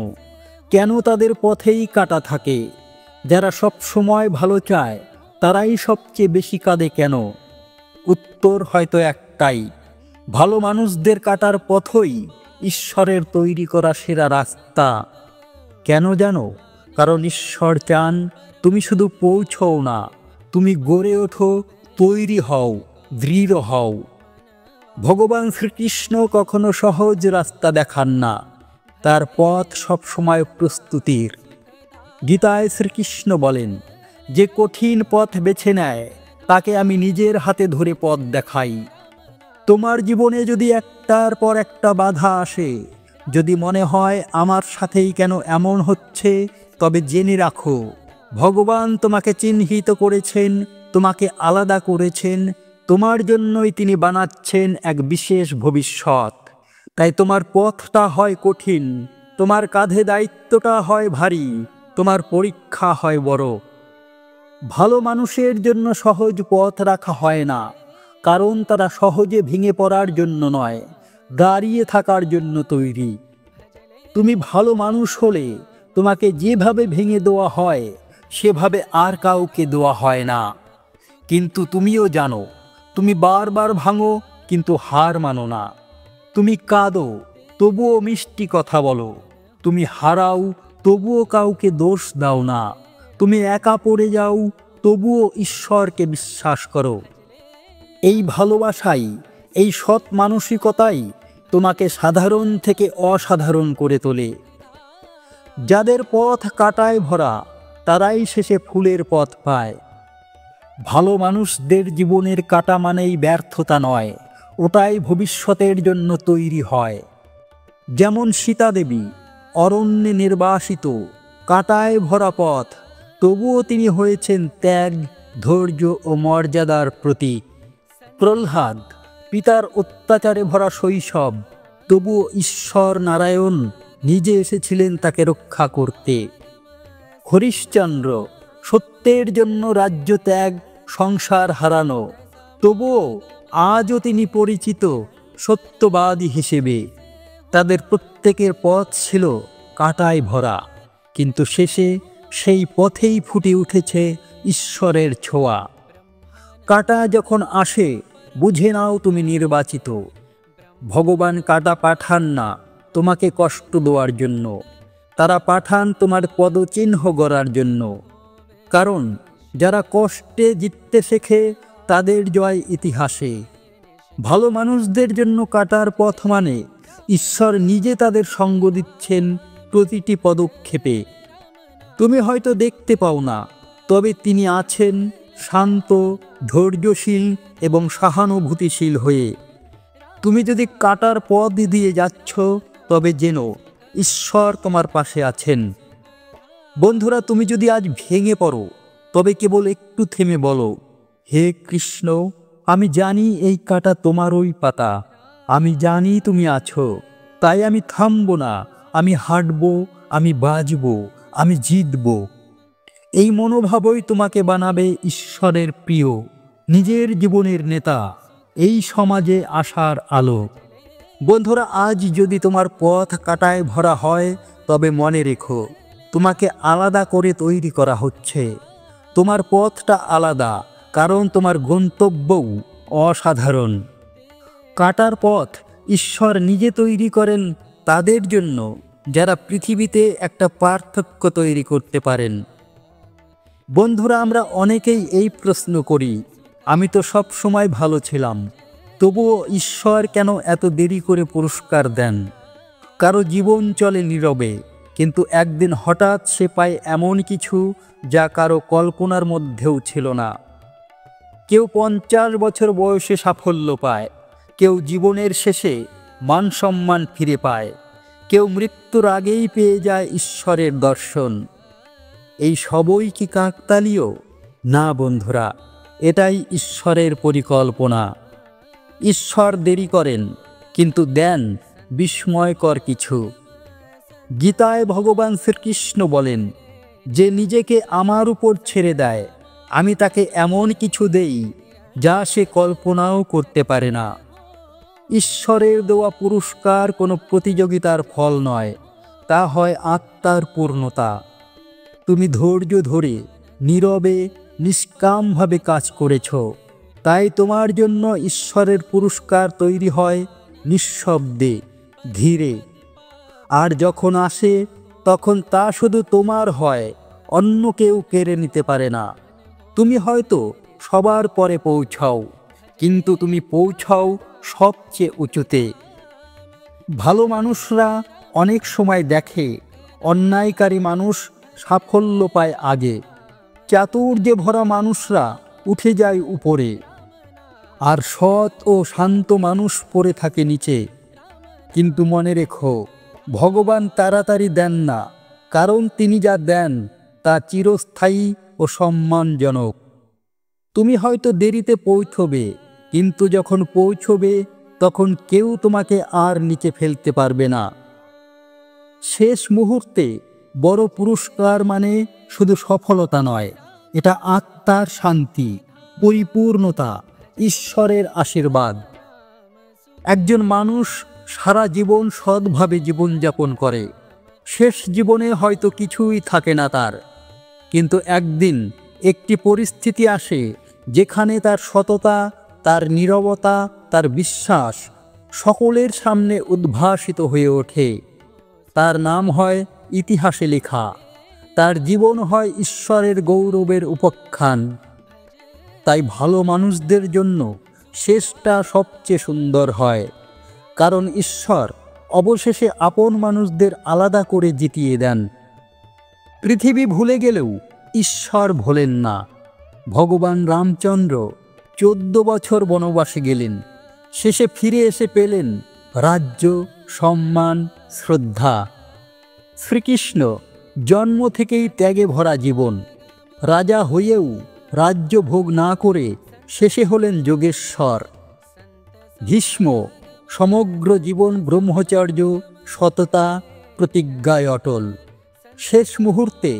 কেন তাদের পথেই কাটা থাকে? যারা সব সময় ভালো চায় তারাই সবচেয়ে বেশি কাঁদে কেন? উত্তর হয়তো একটাই, ভালো মানুষদের কাটার পথই ঈশ্বরের তৈরি করা সেরা রাস্তা। কেন জানো? কারণ ঈশ্বর চান তুমি শুধু পৌঁছও না, তুমি গড়ে ওঠো, তৈরি হও, দৃঢ় হও। ভগবান শ্রীকৃষ্ণ কখনো সহজ রাস্তা দেখান না, তার পথ সবসময় প্রস্তুতির। গীতায় শ্রীকৃষ্ণ বলেন, যে কঠিন পথ বেছে নেয় তাকে আমি নিজের হাতে ধরে পথ দেখাই। তোমার জীবনে যদি একটার পর একটা বাধা আসে, যদি মনে হয় আমার সাথেই কেন এমন হচ্ছে, তবে জেনে রাখো, ভগবান তোমাকে চিহ্নিত করেছেন, তোমাকে আলাদা করেছেন, তোমার জন্যই তিনি বানাচ্ছেন এক বিশেষ ভবিষ্যৎ। তাই তোমার পথটা হয় কঠিন, তোমার কাঁধে দায়িত্বটা হয় ভারী, তোমার পরীক্ষা হয় বড়। ভালো মানুষের জন্য সহজ পথ রাখা হয় না, কারণ তারা সহজে ভেঙে পড়ার জন্য নয়, দাঁড়িয়ে থাকার জন্য তৈরি। তুমি ভালো মানুষ হলে তোমাকে যেভাবে ভেঙে দেওয়া হয় সেভাবে আর কাউকে দেওয়া হয় না। কিন্তু তুমিও জানো, তুমি বারবার ভাঙো কিন্তু হার মানো না। তুমি কাঁদো তবুও মিষ্টি কথা বলো, তুমি হারাও তবুও কাউকে দোষ দাও না, তুমি একা পড়ে যাও তবুও ঈশ্বরকে বিশ্বাস করো। এই ভালোবাসাই, এই সৎ মানসিকতাই তোমাকে সাধারণ থেকে অসাধারণ করে তোলে। যাদের পথ কাঁটায় ভরা তারাই শেষে ফুলের পথ পায়। ভালো মানুষদের জীবনের কাঁটা মানেই ব্যর্থতা নয়, ওটাই ভবিষ্যতের জন্য তৈরি হয়। যেমন সীতা দেবী, অরণ্যে নির্বাসিত, কাঁটায় ভরা পথ, তবুও তিনি হয়েছেন ত্যাগ, ধৈর্য ও মর্যাদার প্রতীক। প্রহ্লাদ, পিতার অত্যাচারে ভরা শৈশব, তবুও ঈশ্বর নারায়ণ নিজে এসেছিলেন তাকে রক্ষা করতে। হরিশ্চন্দ্র, সত্যের জন্য রাজ্য ত্যাগ, সংসার হারানো, তবুও আজও তিনি পরিচিত সত্যবাদী হিসেবে। তাদের প্রত্যেকের পথ ছিল কাঁটায় ভরা, কিন্তু শেষে সেই পথেই ফুটে উঠেছে ঈশ্বরের ছোঁয়া। কাঁটা যখন আসে বুঝে নাও তুমি নির্বাচিত। ভগবান কাঁটা পাঠান না তোমাকে কষ্ট দেওয়ার জন্য, তারা পাঠান তোমার পদচিহ্ন গড়ার জন্য। কারণ যারা কষ্টে জিততে শেখে তাদের জয় ইতিহাসে। ভালো মানুষদের জন্য কাটার পথ মানে ঈশ্বর নিজে তাদের সঙ্গ দিচ্ছেন প্রতিটি পদক্ষেপে। তুমি হয়তো দেখতে পাও না, তবে তিনি আছেন শান্ত, ধৈর্যশীল এবং সহানুভূতিশীল হয়ে। তুমি যদি কাটার পথ দিয়ে যাচ্ছ, তবে জেনো ঈশ্বর তোমার পাশে আছেন। বন্ধুরা, তুমি যদি আজ ভেঙে পড়ো, তবে কেবল একটু থেমে বলো, হে কৃষ্ণ, আমি জানি এই কাঁটা তোমারই পাতা, আমি জানি তুমি আছো, তাই আমি থামব না, আমি হাঁটব, আমি বাঁচব, আমি জিতব। এই মনোভাবই তোমাকে বানাবে ঈশ্বরের প্রিয়, নিজের জীবনের নেতা, এই সমাজে আসার আলো। বন্ধুরা, আজ যদি তোমার পথ কাঁটায় ভরা হয়, তবে মনে রেখো, তোমাকে আলাদা করে তৈরি করা হচ্ছে। তোমার পথটা আলাদা, কারণ তোমার গন্তব্যও অসাধারণ। কাঁটার পথ ঈশ্বর নিজে তৈরি করেন তাদের জন্য যারা পৃথিবীতে একটা পার্থক্য তৈরি করতে পারেন। বন্ধুরা, আমরা অনেকেই এই প্রশ্ন করি, আমি তো সব সময় ভালো ছিলাম, তবুও ঈশ্বর কেন এত দেরি করে পুরস্কার দেন? কারো জীবন চলে নীরবে, কিন্তু একদিন হঠাৎ সে পায় এমন কিছু যা কারো কল্পনার মধ্যেও ছিল না। কেউ 50 বছর বয়সে সাফল্য পায়, কেউ জীবনের শেষে মান সম্মান ফিরে পায়, কেউ মৃত্যুর আগেই পেয়ে যায় ঈশ্বরের দর্শন। এই সবই কি কাকতালীয়? না বন্ধুরা, এটাই ঈশ্বরের পরিকল্পনা। ঈশ্বর দেরি করেন, কিন্তু দেন বিস্ময়কর কিছু। গীতায় ভগবান শ্রীকৃষ্ণ বলেন, যে নিজেকে আমার উপর ছেড়ে দেয়, আমি তাকে এমন কিছু দেই যা সে কল্পনাও করতে পারে না। ঈশ্বরের দেওয়া পুরস্কার কোনো প্রতিযোগিতার ফল নয়, তা হয় আত্মার পূর্ণতা। তুমি ধৈর্য ধরে নীরবে নিষ্কামভাবে কাজ করেছ, তাই তোমার জন্য ঈশ্বরের পুরস্কার তৈরি হয় নিঃশব্দে, ধীরে। আর যখন আসে, তখন তা শুধু তোমার হয়, অন্য কেউ কেড়ে নিতে পারে না। তুমি হয়তো সবার পরে পৌঁছাও, কিন্তু তুমি পৌঁছাও সবচেয়ে উঁচুতে। ভালো মানুষরা অনেক সময় দেখে অন্যায়কারী মানুষ সাফল্য পায় আগে, চাতুর্যে ভরা মানুষরা উঠে যায় উপরে, আর সৎ ও শান্ত মানুষ পড়ে থাকে নিচে। কিন্তু মনে রেখো, ভগবান তাড়াতাড়ি দেন না, কারণ তিনি যা দেন তা চিরস্থায়ী ও সম্মানজনক। তুমি হয়তো দেরিতে পৌঁছবে, কিন্তু যখন পৌঁছবে তখন কেউ তোমাকে আর নিচে ফেলতে পারবে না। শেষ মুহূর্তে বড় পুরস্কার মানে শুধু সফলতা নয়, এটা আত্মার শান্তি, পরিপূর্ণতা, ঈশ্বরের আশীর্বাদ। একজন মানুষ সারা জীবন সৎভাবে জীবনযাপন করে, শেষ জীবনে হয়তো কিছুই থাকে না তার, কিন্তু একদিন একটি পরিস্থিতি আসে যেখানে তার সততা, তার নীরবতা, তার বিশ্বাস সকলের সামনে উদ্ভাসিত হয়ে ওঠে। তার নাম হয় ইতিহাসে লেখা, তার জীবন হয় ঈশ্বরের গৌরবের উপাখ্যান। তাই ভালো মানুষদের জন্য শেষটা সবচেয়ে সুন্দর হয়, কারণ ঈশ্বর অবশেষে আপন মানুষদের আলাদা করে জিতিয়ে দেন। পৃথিবী ভুলে গেলেও ঈশ্বর ভোলেন না। ভগবান রামচন্দ্র 14 বছর বনবাসে গেলেন, শেষে ফিরে এসে পেলেন রাজ্য, সম্মান, শ্রদ্ধা। শ্রীকৃষ্ণ জন্ম থেকেই ত্যাগে ভরা জীবন, রাজা হয়েও রাজ্য ভোগ না করে শেষে হলেন যোগেশ্বর। ভীষ্ম সমগ্র জীবন ব্রহ্মচর্য, সততা, প্রতিজ্ঞায় অটল। শেষ মুহূর্তে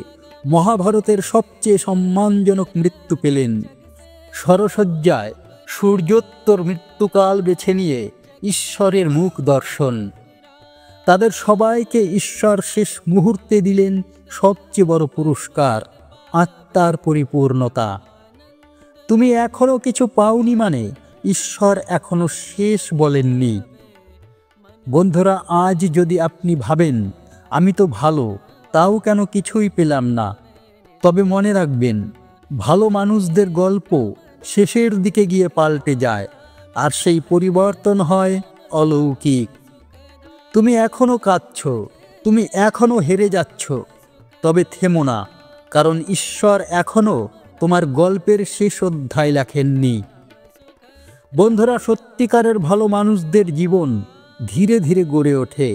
মহাভারতের সবচেয়ে সম্মানজনক মৃত্যু পেলেন, শরশয্যায় সূর্যোত্তর মৃত্যুকাল বেছে নিয়ে ঈশ্বরের মুখ দর্শন। তাদের সবাইকে ঈশ্বর শেষ মুহূর্তে দিলেন সবচেয়ে বড় পুরস্কার, আত্মার পরিপূর্ণতা। তুমি এখনো কিছু পাওনি মানে ঈশ্বর এখনো শেষ বলেননি। বন্ধুরা, আজ যদি আপনি ভাবেন আমি তো ভালো, তাও কেন কিছুই পেলাম না, তবে মনে রাখবেন, ভালো মানুষদের গল্প শেষের দিকে গিয়ে পাল্টে যায়, আর সেই পরিবর্তন হয় অলৌকিক। তুমি এখনো কাঁদছ, তুমি এখনো হেরে যাচ্ছ, তবে থেমো না, কারণ ঈশ্বর এখনো তোমার গল্পের শেষ অধ্যায় লেখেননি। বন্ধুরা, সত্যিকারের ভালো মানুষদের জীবন ধীরে ধীরে গড়ে ওঠে।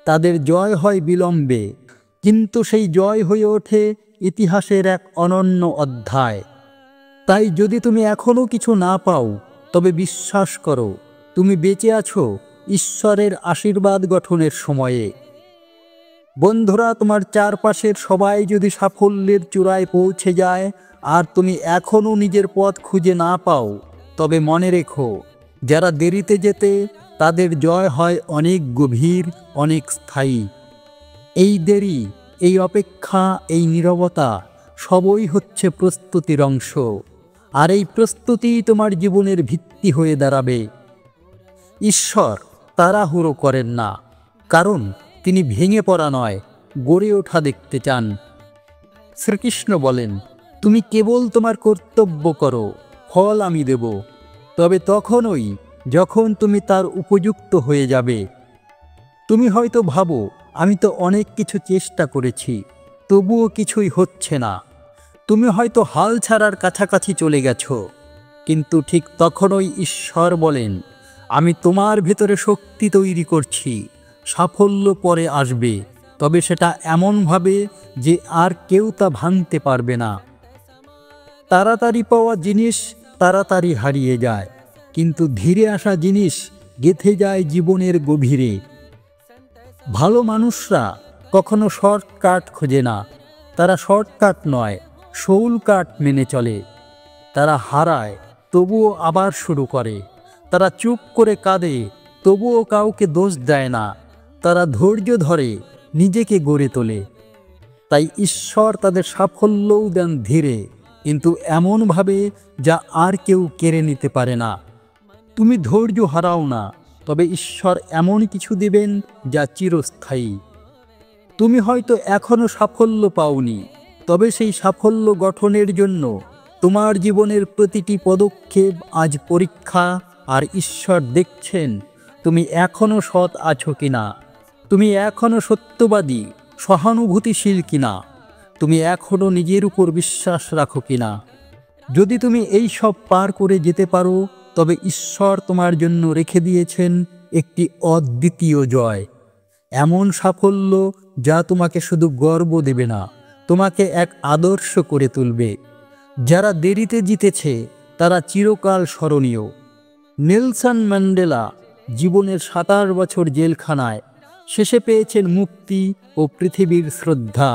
তাদের জয় হয় বিলম্বে, কিন্তু সেই জয় হয়ে ওঠে ইতিহাসের এক অনন্য অধ্যায়। তাই যদি তুমি এখনো কিছু না পাও, তবে বিশ্বাস করো, তুমি বেঁচে আছো ঈশ্বরের আশীর্বাদ গঠনের সময়ে। বন্ধুরা, তোমার চারপাশের সবাই যদি সাফল্যের চূড়ায় পৌঁছে যায় আর তুমি এখনও নিজের পথ খুঁজে না পাও, তবে মনে রেখো, যারা দেরিতে যেতে তাদের জয় হয় অনেক গভীর, অনেক স্থায়ী। এই দেরি, এই অপেক্ষা, এই নীরবতা সবই হচ্ছে প্রস্তুতির অংশ, আর এই প্রস্তুতি তোমার জীবনের ভিত্তি হয়ে দাঁড়াবে। ঈশ্বর তাড়াহুড়ো করেন না, কারণ তিনি ভেঙে পড়া নয়, গড়ে ওঠা দেখতে চান। শ্রীকৃষ্ণ বলেন, তুমি কেবল তোমার কর্তব্য করো, ফল আমি দেব, তবে তখনই যখন তুমি তার উপযুক্ত হয়ে যাবে। তুমি হয়তো ভাবো, আমি তো অনেক কিছু চেষ্টা করেছি, তবুও কিছুই হচ্ছে না। তুমি হয়তো হাল ছাড়ার কাছাকাছি চলে গেছো, কিন্তু ঠিক তখনই ঈশ্বর বলেন, আমি তোমার ভেতরে শক্তি তৈরি করছি, সাফল্য পরে আসবে, তবে সেটা এমনভাবে যে আর কেউ তা ভাঙতে পারবে না। তাড়াতাড়ি পাওয়া জিনিস তাড়াতাড়ি হারিয়ে যায়, কিন্তু ধীরে আসা জিনিস গেঁথে যায় জীবনের গভীরে। ভালো মানুষরা কখনো শর্টকাট খোঁজে না, তারা শর্টকাট নয়, শর্টকাট মেনে চলে। তারা হারায়, তবুও আবার শুরু করে। তারা চুপ করে কাঁদে, তবুও কাউকে দোষ দেয় না। তারা ধৈর্য ধরে, নিজেকে গড়ে তোলে। তাই ঈশ্বর তাদের সাফল্যও দেন ধীরে, কিন্তু এমনভাবে যা আর কেউ কেড়ে নিতে পারে না। তুমি ধৈর্য হারাও না, তবে ঈশ্বর এমন কিছু দেবেন যা চিরস্থায়ী। তুমি হয়তো এখনো সাফল্য পাওনি, তবে সেই সাফল্য গঠনের জন্য তোমার জীবনের প্রতিটি পদক্ষেপ আজ পরীক্ষা, আর ঈশ্বর দেখছেন তুমি এখনো সৎ আছো কিনা, তুমি এখনো সত্যবাদী, সহানুভূতিশীল কিনা। তুমি এখনও নিজের উপর বিশ্বাস রাখো কিনা। যদি তুমি এই সব পার করে যেতে পারো, তবে ঈশ্বর তোমার জন্য রেখে দিয়েছেন একটি অদ্বিতীয় জয়, এমন সাফল্য যা তোমাকে শুধু গর্ব দেবে না, তোমাকে এক আদর্শ করে তুলবে। যারা দেরিতে জিতেছে তারা চিরকাল স্মরণীয়। নেলসন ম্যান্ডেলা জীবনের 27 বছর জেলখানায়, শেষে পেয়েছেন মুক্তি ও পৃথিবীর শ্রদ্ধা।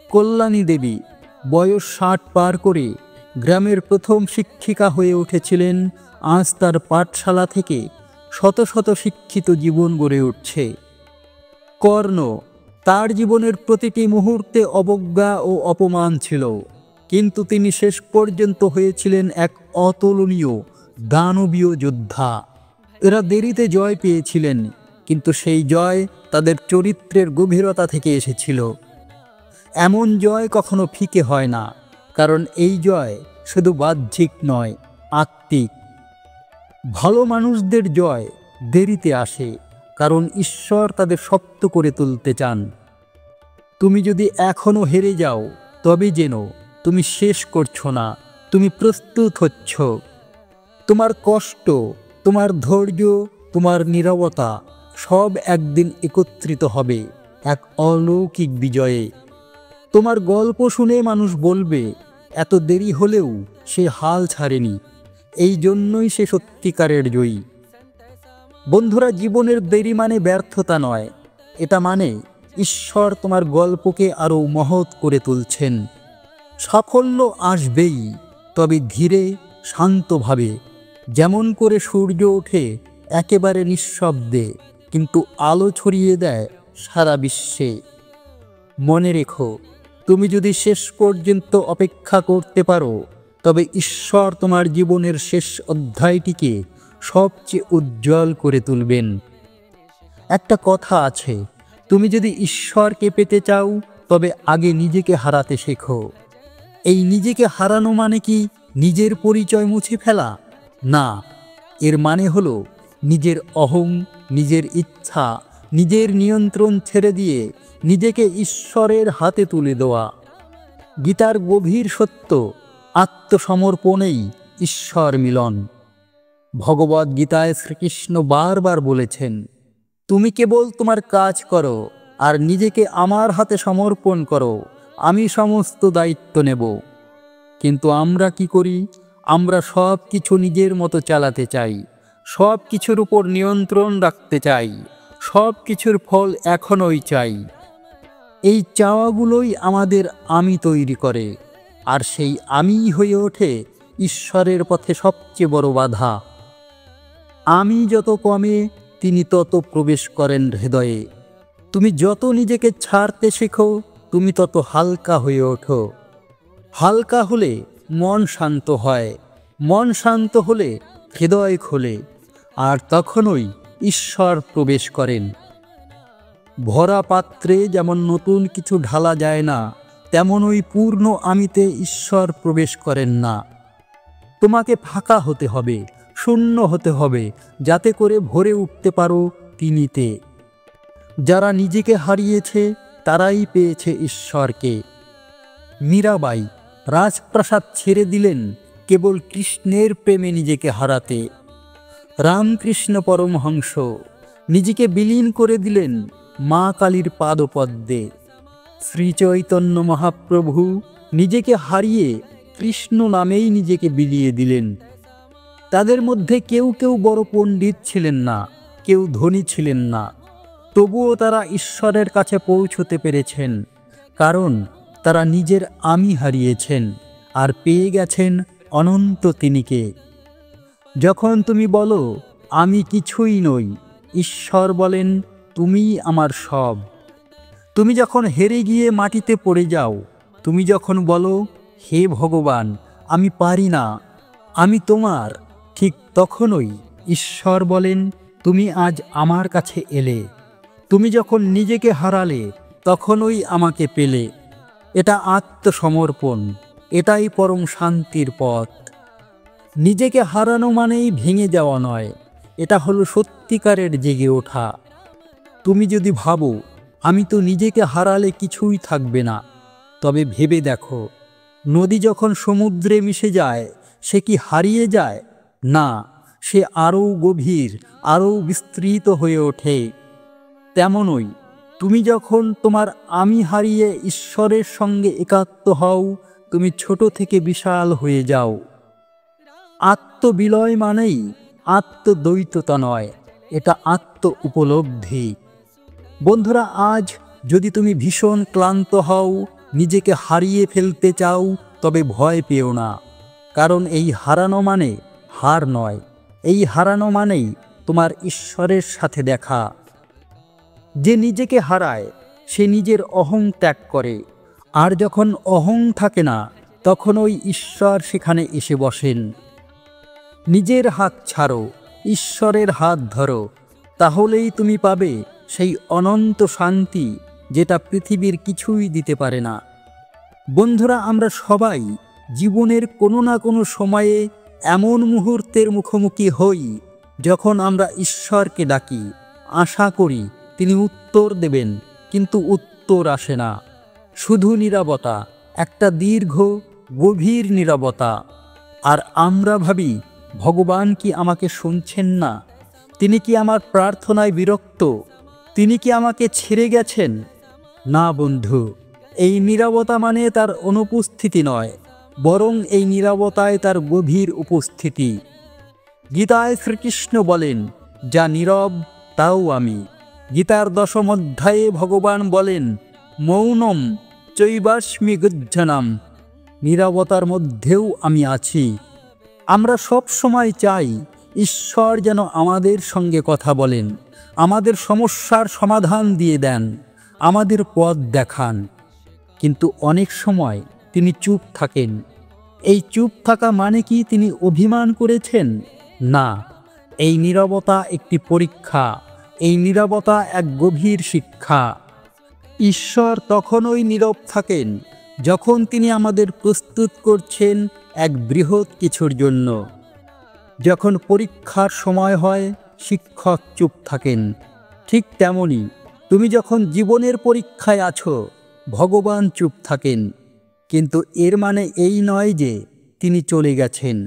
কল্যাণী দেবী বয়স 60 পার করে গ্রামের প্রথম শিক্ষিকা হয়ে উঠেছিলেন। আজ তার পাঠশালা থেকে শত শত শিক্ষিত জীবন গড়ে উঠছে। কর্ণ, তার জীবনের প্রতিটি মুহূর্তে অবজ্ঞা ও অপমান ছিল, কিন্তু তিনি শেষ পর্যন্ত হয়েছিলেন এক অতুলনীয় দানবীয় যোদ্ধা। এরা দেরিতে জয় পেয়েছিলেন, কিন্তু সেই জয় তাদের চরিত্রের গভীরতা থেকে এসেছিল। এমন জয় কখনো ফিকে হয় না, কারণ এই জয় শুধু বাহ্যিক নয়, আত্মিক। ভালো মানুষদের জয় দেরিতে আসে, কারণ ঈশ্বর তাদের শক্ত করে তুলতে চান। তুমি যদি এখনও হেরে যাও, তবে যেন তুমি শেষ করছো না, তুমি প্রস্তুত হচ্ছ। তোমার কষ্ট, তোমার ধৈর্য, তোমার নীরবতা সব একদিন একত্রিত হবে এক অলৌকিক বিজয়ে। তোমার গল্প শুনে মানুষ বলবে, এত দেরি হলেও সে হাল ছাড়েনি, এই জন্যই সে সত্যিকারের জয়ী। বন্ধুরা, জীবনের দেরি মানে ব্যর্থতা নয়, এটা মানে ঈশ্বর তোমার গল্পকে আরও মহৎ করে তুলছেন। সাফল্য আসবেই, তবে ধীরে, শান্তভাবে, যেমন করে সূর্য ওঠে একেবারে নিঃশব্দে, কিন্তু আলো ছড়িয়ে দেয় সারা বিশ্বে। মনে রেখো, তুমি যদি শেষ পর্যন্ত অপেক্ষা করতে পারো, তবে ঈশ্বর তোমার জীবনের শেষ অধ্যায়টিকে সবচেয়ে উজ্জ্বল করে তুলবেন। একটা কথা আছে, তুমি যদি ঈশ্বরকে পেতে চাও, তবে আগে নিজেকে হারাতে শেখো। এই নিজেকে হারানো মানে কি নিজের পরিচয় মুছে ফেলা? না, এর মানে হলো নিজের অহং, নিজের ইচ্ছা, নিজের নিয়ন্ত্রণ ছেড়ে দিয়ে নিজেকে ঈশ্বরের হাতে তুলে দেওয়া। গীতার গভীর সত্য, আত্মসমর্পণেই ঈশ্বর মিলন। ভগবদ গীতায় শ্রীকৃষ্ণ বারবার বলেছেন, তুমি কেবল তোমার কাজ করো আর নিজেকে আমার হাতে সমর্পণ করো, আমি সমস্ত দায়িত্ব নেব। কিন্তু আমরা কি করি? আমরা সব কিছু নিজের মতো চালাতে চাই, সব কিছুর উপর নিয়ন্ত্রণ রাখতে চাই, সব কিছুর ফল এখনই চাই। এই চাওয়াগুলোই আমাদের আমি তৈরি করে, আর সেই আমিই হয়ে ওঠে ঈশ্বরের পথে সবচেয়ে বড় বাধা। আমি যত কমে, তিনি তত প্রবেশ করেন হৃদয়ে। তুমি যত নিজেকে ছাড়তে শেখো, তুমি তত হালকা হয়ে ওঠো। হালকা হলে মন শান্ত হয়, মন শান্ত হলে হৃদয় খোলে, আর তখনই ঈশ্বর প্রবেশ করেন। ভরা পাত্রে যেমন নতুন কিছু ঢালা যায় না, তেমনই পূর্ণ আমিতে ঈশ্বর প্রবেশ করেন না। তোমাকে ফাঁকা হতে হবে, শূন্য হতে হবে, যাতে করে ভরে উঠতে পারো তিনিতে। যারা নিজেকে হারিয়েছে তারাই পেয়েছে ঈশ্বরকে। মীরাবাই রাজপ্রাসাদ ছেড়ে দিলেন কেবল কৃষ্ণের প্রেমে নিজেকে হারাতে। রামকৃষ্ণ পরমহংস নিজেকে বিলীন করে দিলেন মা কালীর পাদপদ্মে। শ্রীচৈতন্য মহাপ্রভু নিজেকে হারিয়ে কৃষ্ণ নামেই নিজেকে বিলিয়ে দিলেন। তাদের মধ্যে কেউ কেউ বড় পণ্ডিত ছিলেন না, কেউ ধনী ছিলেন না, তবুও তারা ঈশ্বরের কাছে পৌঁছতে পেরেছেন, কারণ তারা নিজের আমি হারিয়েছেন আর পেয়ে গেছেন অনন্ত তিনিকে। যখন তুমি বলো আমি কিছুই নই, ঈশ্বর বলেন তুমিই আমার সব। তুমি যখন হেরে গিয়ে মাটিতে পড়ে যাও, তুমি যখন বলো হে ভগবান আমি পারি না, আমি তোমার, ঠিক তখনই ঈশ্বর বলেন তুমি আজ আমার কাছে এলে। তুমি যখন নিজেকে হারালে, তখনই আমাকে পেলে। এটা আত্মসমর্পণ, এটাই পরম শান্তির পথ। নিজেকে হারানো মানেই ভেঙে যাওয়া নয়, এটা হলো সত্যিকারের জেগে ওঠা। তুমি যদি ভাবো আমি তো নিজেকে হারালে কিছুই থাকবে না, তবে ভেবে দেখো, নদী যখন সমুদ্রে মিশে যায় সে কি হারিয়ে যায়? না, সে আরও গভীর, আরও বিস্তৃত হয়ে ওঠে। তেমনই তুমি যখন তোমার আমি হারিয়ে ঈশ্বরের সঙ্গে একাত্ম হও, তুমি ছোট থেকে বিশাল হয়ে যাও। আত্মবিলয় মানেই আত্মদ্বৈততা নয়, এটা আত্ম উপলব্ধি। বন্ধুরা, আজ যদি তুমি ভীষণ ক্লান্ত হও, নিজেকে হারিয়ে ফেলতে চাও, তবে ভয় পেও না। কারণ এই হারানো মানে হার নয়, এই হারানো মানেই তোমার ঈশ্বরের সাথে দেখা। যে নিজেকে হারায় সে নিজের অহং ত্যাগ করে, আর যখন অহং থাকে না তখন ওই ঈশ্বর সেখানে এসে বসেন। নিজের হাত ছাড়ো, ঈশ্বরের হাত ধরো, তাহলেই তুমি পাবে সেই অনন্ত শান্তি যেটা পৃথিবীর কিছুই দিতে পারে না। বন্ধুরা, আমরা সবাই জীবনের কোনো না কোনো সময়ে এমন মুহূর্তের মুখোমুখি হই যখন আমরা ঈশ্বরকে ডাকি, আশা করি তিনি উত্তর দেবেন, কিন্তু উত্তর আসে না। শুধু নীরবতা, একটা দীর্ঘ গভীর নীরবতা। আর আমরা ভাবি, ভগবান কি আমাকে শুনছেন না? তিনি কি আমার প্রার্থনায় বিরক্ত? তিনি কি আমাকে ছেড়ে গেছেন? না বন্ধু, এই নীরবতা মানে তার অনুপস্থিতি নয়, বরং এই নীরবতায় তার গভীর উপস্থিতি। গীতায় শ্রীকৃষ্ণ বলেন, যা নীরব তাও আমি। গীতার 10ম অধ্যায়ে ভগবান বলেন, মৌনম চৈবাস্মি গুহ্যনাম, নীরবতার মধ্যেও আমি আছি। আমরা সব সময় চাই ঈশ্বর যেন আমাদের সঙ্গে কথা বলেন, আমাদের সমস্যার সমাধান দিয়ে দেন, আমাদের পথ দেখান। কিন্তু অনেক সময় তিনি চুপ থাকেন। এই চুপ থাকা মানে কি তিনি অভিমান করেছেন? না, এই নীরবতা একটি পরীক্ষা, এই নীরবতা এক গভীর শিক্ষা। ঈশ্বর তখনই নীরব থাকেন যখন তিনি আমাদের প্রস্তুত করছেন এক বৃহৎ কিছুর জন্য। যখন পরীক্ষার সময় হয়, শিক্ষক চুপ থাকেন। ঠিক তেমনি তুমি যখন জীবনের পরীক্ষায় আছো, ভগবান চুপ থাকেন। কিন্তু এর মানে এই নয় যে তিনি চলে গেছেন,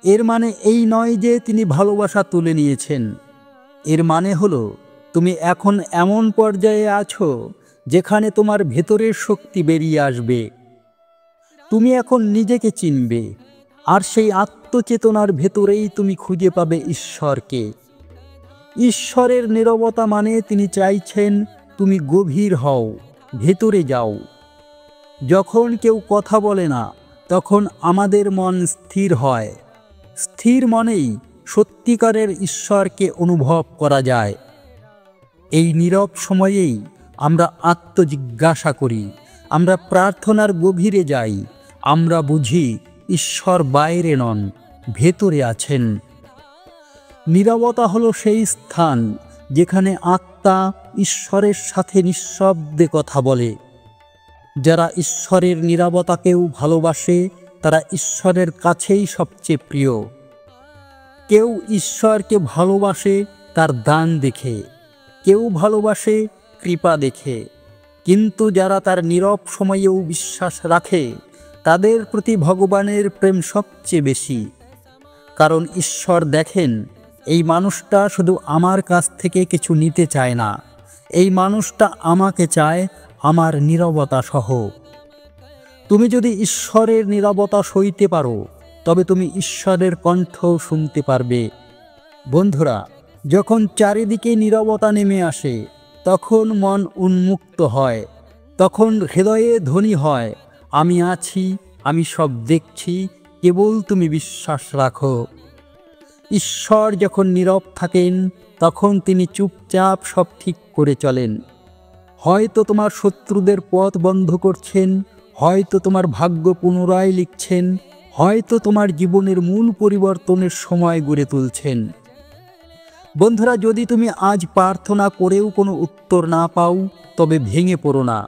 এর মানে এই নয় যে তিনি ভালোবাসা তুলে নিয়েছেন। এর মানে হলো তুমি এখন এমন পর্যায়ে আছো যেখানে তোমার ভেতরের শক্তি বেরিয়ে আসবে। তুমি এখন নিজেকে চিনবে, আর সেই আত্মচেতনার ভেতরেই তুমি খুঁজে পাবে ঈশ্বরকে। ঈশ্বরের নীরবতা মানে তিনি চাইছেন তুমি গভীর হও, ভেতরে যাও। যখন কেউ কথা বলে না, তখন আমাদের মন স্থির হয়। স্থির মনেই সত্যিকারের ঈশ্বরকে অনুভব করা যায়। এই নীরব সময়েই আমরা আত্মজিজ্ঞাসা করি, আমরা প্রার্থনার গভীরে যাই, আমরা বুঝি ঈশ্বর বাইরে নন, ভেতরে আছেন। নীরবতা হলো সেই স্থান যেখানে আত্মা ঈশ্বরের সাথে নিঃশব্দে কথা বলে। যারা ঈশ্বরের নীরবতাকেও ভালোবাসে তারা ঈশ্বরের কাছেই সবচেয়ে প্রিয়। কেউ ঈশ্বরকে ভালোবাসে তার দান দেখে, কেউ ভালোবাসে কৃপা দেখে, কিন্তু যারা তার নীরব সময়েও বিশ্বাস রাখে তাদের প্রতি ভগবানের প্রেম সবচেয়ে বেশি। কারণ ঈশ্বর দেখেন, এই মানুষটা শুধু আমার কাছ থেকে কিছু নিতে চায় না, এই মানুষটা আমাকে চায় আমার নীরবতা সহ। তুমি যদি ঈশ্বরের নীরবতা সইতে পারো, তবে তুমি ঈশ্বরের কণ্ঠ শুনতে পারবে। বন্ধুরা, যখন চারিদিকে নীরবতা নেমে আসে, তখন মন উন্মুক্ত হয়, তখন হৃদয়ে ধ্বনি হয়, আমি আছি, আমি সব দেখছি, কেবল তুমি বিশ্বাস রাখো। ঈশ্বর যখন নীরব থাকেন, তখন তিনি চুপচাপ সব ঠিক করে চলেন। হয়তো তোমার শত্রুদের পথ বন্ধ করছেন, হয়তো তোমার ভাগ্য পুনরায় লিখছেন, হয়তো তোমার জীবনের মূল পরিবর্তনের সময় গড়ে তুলছেন। বন্ধুরা, যদি তুমি আজ প্রার্থনা করেও কোনো উত্তর না পাও, তবে ভেঙে পড়ো না।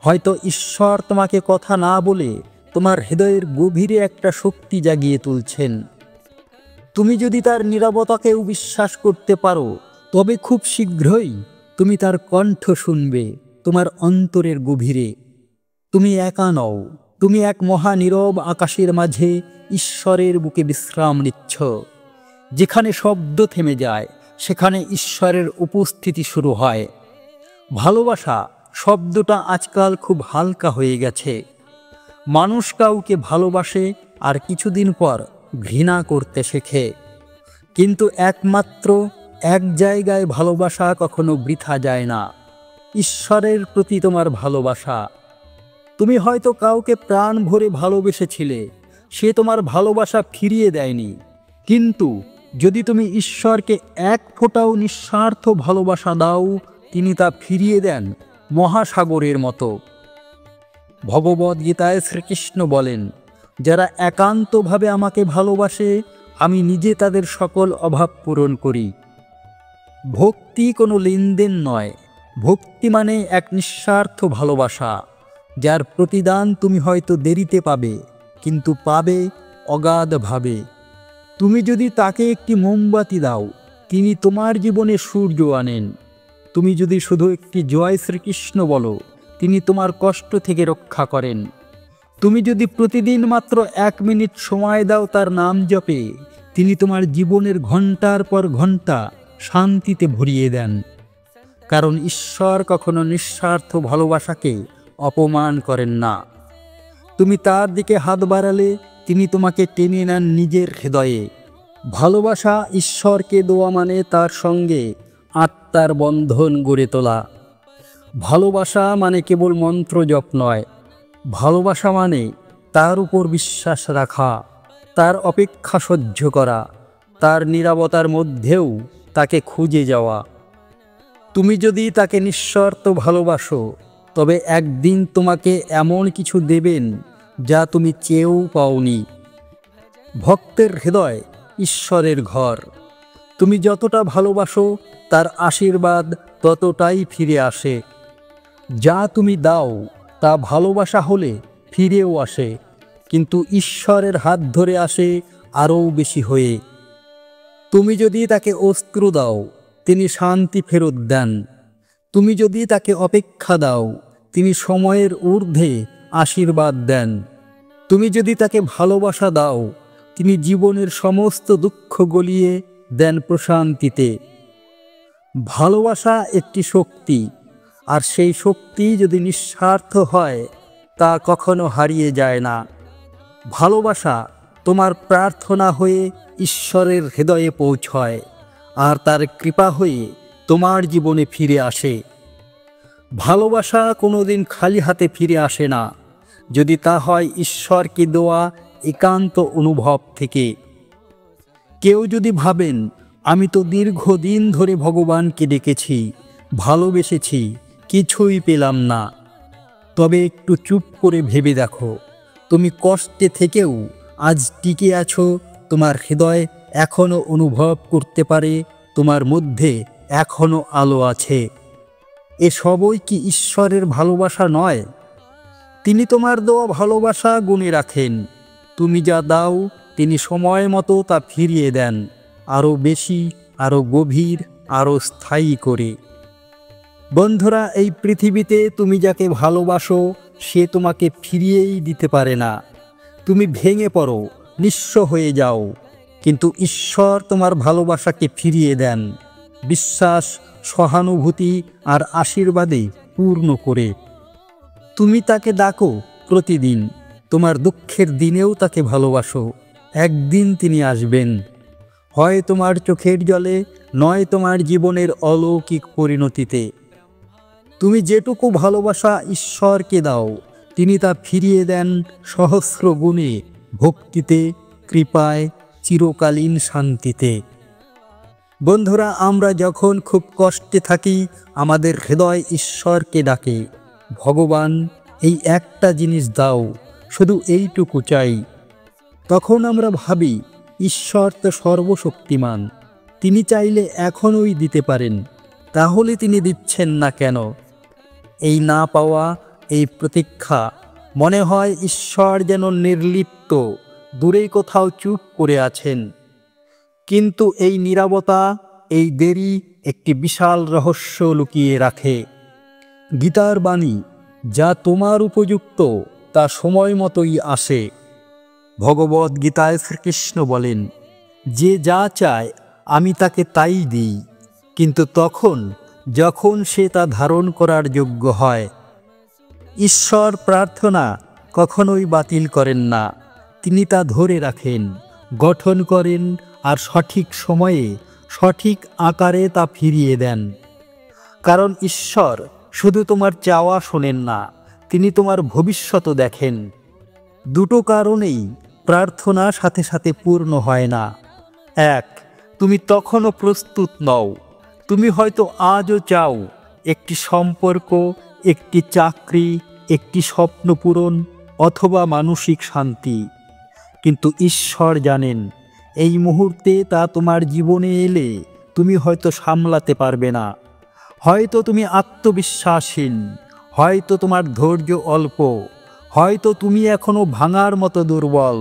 হয়তো ঈশ্বর তোমাকে কথা না বলে তোমার হৃদয়ের গভীরে একটা শক্তি জাগিয়ে তুলছেন। তুমি যদি তার নীরবতাকেও বিশ্বাস করতে পারো, তবে খুব শীঘ্রই তুমি তার কণ্ঠ শুনবে তোমার অন্তরের গভীরে। তুমি একা নও, তুমি এক মহানীরব আকাশের মাঝে ঈশ্বরের বুকে বিশ্রাম নিচ্ছ। যেখানে শব্দ থেমে যায় সেখানে ঈশ্বরের উপস্থিতি শুরু হয়। ভালোবাসা শব্দটা আজকাল খুব হালকা হয়ে গেছে। মানুষ কাউকে ভালোবাসে আর কিছুদিন পর ঘৃণা করতে শেখে। কিন্তু একমাত্র এক জায়গায় ভালোবাসা কখনো বৃথা যায় না, ঈশ্বরের প্রতি তোমার ভালোবাসা। তুমি হয়তো কাউকে প্রাণ ভরে ভালোবেসেছিলে, সে তোমার ভালোবাসা ফিরিয়ে দেয়নি। কিন্তু যদি তুমি ঈশ্বরকে এক ফোঁটাও নিঃস্বার্থ ভালোবাসা দাও, তিনি তা ফিরিয়ে দেন মহাসাগরের মতো। ভগবদ্গীতায় শ্রীকৃষ্ণ বলেন, যারা একান্তভাবে আমাকে ভালোবাসে আমি নিজে তাদের সকল অভাব পূরণ করি। ভক্তি কোনো লেনদেন নয়, ভক্তি মানে এক নিঃস্বার্থ ভালোবাসা, যার প্রতিদান তুমি হয়তো দেরিতে পাবে, কিন্তু পাবে অগাধভাবে। তুমি যদি তাকে একটি মোমবাতি দাও, তিনি তোমার জীবনে সূর্য আনেন। তুমি যদি শুধু একটি জয় শ্রীকৃষ্ণ বলো, তিনি তোমার কষ্ট থেকে রক্ষা করেন। তুমি যদি প্রতিদিন মাত্র 1 মিনিট সময় দাও তার নাম জপে, তিনি তোমার জীবনের ঘন্টার পর ঘন্টা শান্তিতে ভরিয়ে দেন। কারণ ঈশ্বর কখনো নিঃস্বার্থ ভালোবাসাকে অপমান করেন না। তুমি তার দিকে হাত বাড়ালে তিনি তোমাকে টেনে নেন নিজের হৃদয়ে। ভালোবাসা ঈশ্বরকে দেওয়া মানে তার সঙ্গে আত্মার বন্ধন গড়ে তোলা। ভালোবাসা মানে কেবল মন্ত্র জপ নয়, ভালোবাসা মানে তার উপর বিশ্বাস রাখা, তার অপেক্ষা সহ্য করা, তার নীরবতার মধ্যেও তাকে খুঁজে যাওয়া। তুমি যদি তাকে নিঃস্বার্থ ভালোবাসো, তবে একদিন তোমাকে এমন কিছু দেবেন যা তুমি চেয়েও পাওনি। ভক্তের হৃদয় ঈশ্বরের ঘর। তুমি যতটা ভালোবাসো তার আশীর্বাদ ততটাই ফিরে আসে। যা তুমি দাও তা ভালোবাসা হলে ফিরেও আসে, কিন্তু ঈশ্বরের হাত ধরে আসে আরও বেশি হয়ে। তুমি যদি তাকে অস্ত্র দাও, তিনি শান্তি ফেরত দেন। তুমি যদি তাকে অপেক্ষা দাও, তিনি সময়ের ঊর্ধ্বে আশীর্বাদ দেন। তুমি যদি তাকে ভালোবাসা দাও, তিনি জীবনের সমস্ত দুঃখ গলিয়ে দেন প্রশান্তিতে। ভালোবাসা একটি শক্তি, আর সেই শক্তি যদি নিঃস্বার্থ হয় তা কখনো হারিয়ে যায় না। ভালোবাসা তোমার প্রার্থনা হয়ে ঈশ্বরের হৃদয়ে পৌঁছয়, আর তার কৃপা হয়ে তোমার জীবনে ফিরে আসে। ভালোবাসা কোনোদিন খালি হাতে ফিরে আসে না, যদি তা হয় ঈশ্বরকে দেওয়া একান্ত অনুভব থেকে। কেউ যদি ভাবেন, আমি তো দীর্ঘদিন ধরে ভগবানকে ডেকেছি, ভালোবেসেছি, কিছুই পেলাম না, তবে একটু চুপ করে ভেবে দেখো, তুমি কষ্টে থেকেও আজ টিকে আছো। তোমার হৃদয় এখনো অনুভব করতে পারে তোমার মধ্যে এখনো আলো আছে। এসবই কি ঈশ্বরের ভালোবাসা নয়? তিনি তোমার দেওয়া ভালোবাসা গুণে রাখেন। তুমি যা দাও তিনি সময় মতো তা ফিরিয়ে দেন, আরও বেশি, আরও গভীর, আরও স্থায়ী করে। বন্ধুরা, এই পৃথিবীতে তুমি যাকে ভালোবাসো সে তোমাকে ফিরিয়েই দিতে পারে না। তুমি ভেঙে পড়ো, নিঃস্ব হয়ে যাও, কিন্তু ঈশ্বর তোমার ভালোবাসাকে ফিরিয়ে দেন বিশ্বাস, সহানুভূতি আর আশীর্বাদে পূর্ণ করে। তুমি তাকে ডাকো প্রতিদিন, তোমার দুঃখের দিনেও তাকে ভালোবাসো। একদিন তিনি আসবেন, হয় তোমার চোখের জলে, নয় তোমার জীবনের অলৌকিক পরিণতিতে। তুমি যেটুকু ভালোবাসা ঈশ্বরকে দাও, তিনি তা ফিরিয়ে দেন সহস্র গুণে, ভক্তিতে, কৃপায়, চিরকালীন শান্তিতে। বন্ধুরা, আমরা যখন খুব কষ্টে থাকি আমাদের হৃদয় ঈশ্বরকে ডাকে, ভগবান এই একটা জিনিস দাও, শুধু এইটুকু চাই। তখন আমরা ভাবি, ঈশ্বর তো সর্বশক্তিমান, তিনি চাইলে এখনই দিতে পারেন, তাহলে তিনি দিচ্ছেন না কেন? এই না পাওয়া, এই প্রতীক্ষা, মনে হয় ঈশ্বর যেন নির্লিপ্ত, দূরে কোথাও চুপ করে আছেন। কিন্তু এই নীরবতা, এই দেরি একটি বিশাল রহস্য লুকিয়ে রাখে। গীতার বাণী, যা তোমার উপযুক্ত তা সময় মতোই আসে। ভগবদ্গীতায় শ্রীকৃষ্ণ বলেন, যে যা চায় আমি তাকে তাই দিই, কিন্তু তখন যখন সে তা ধারণ করার যোগ্য হয়। ঈশ্বর প্রার্থনা কখনোই বাতিল করেন না, তিনি তা ধরে রাখেন, গঠন করেন আর সঠিক সময়ে সঠিক আকারে তা ফিরিয়ে দেন। কারণ ঈশ্বর শুধু তোমার চাওয়া শোনেন না, তিনি তোমার ভবিষ্যৎও দেখেন। দুটো কারণেই প্রার্থনা সাথে সাথে পূর্ণ হয় না। এক, তুমি তখনও প্রস্তুত নও। তুমি হয়তো আজও চাও একটি সম্পর্ক, একটি চাকরি, একটি স্বপ্ন পূরণ অথবা মানসিক শান্তি, কিন্তু ঈশ্বর জানেন এই মুহূর্তে তা তোমার জীবনে এলে তুমি হয়তো সামলাতে পারবে না। হয়তো তুমি আত্মবিশ্বাসহীন, হয়তো তোমার ধৈর্য অল্প, হয়তো তুমি এখনো ভাঙার মতো দুর্বল।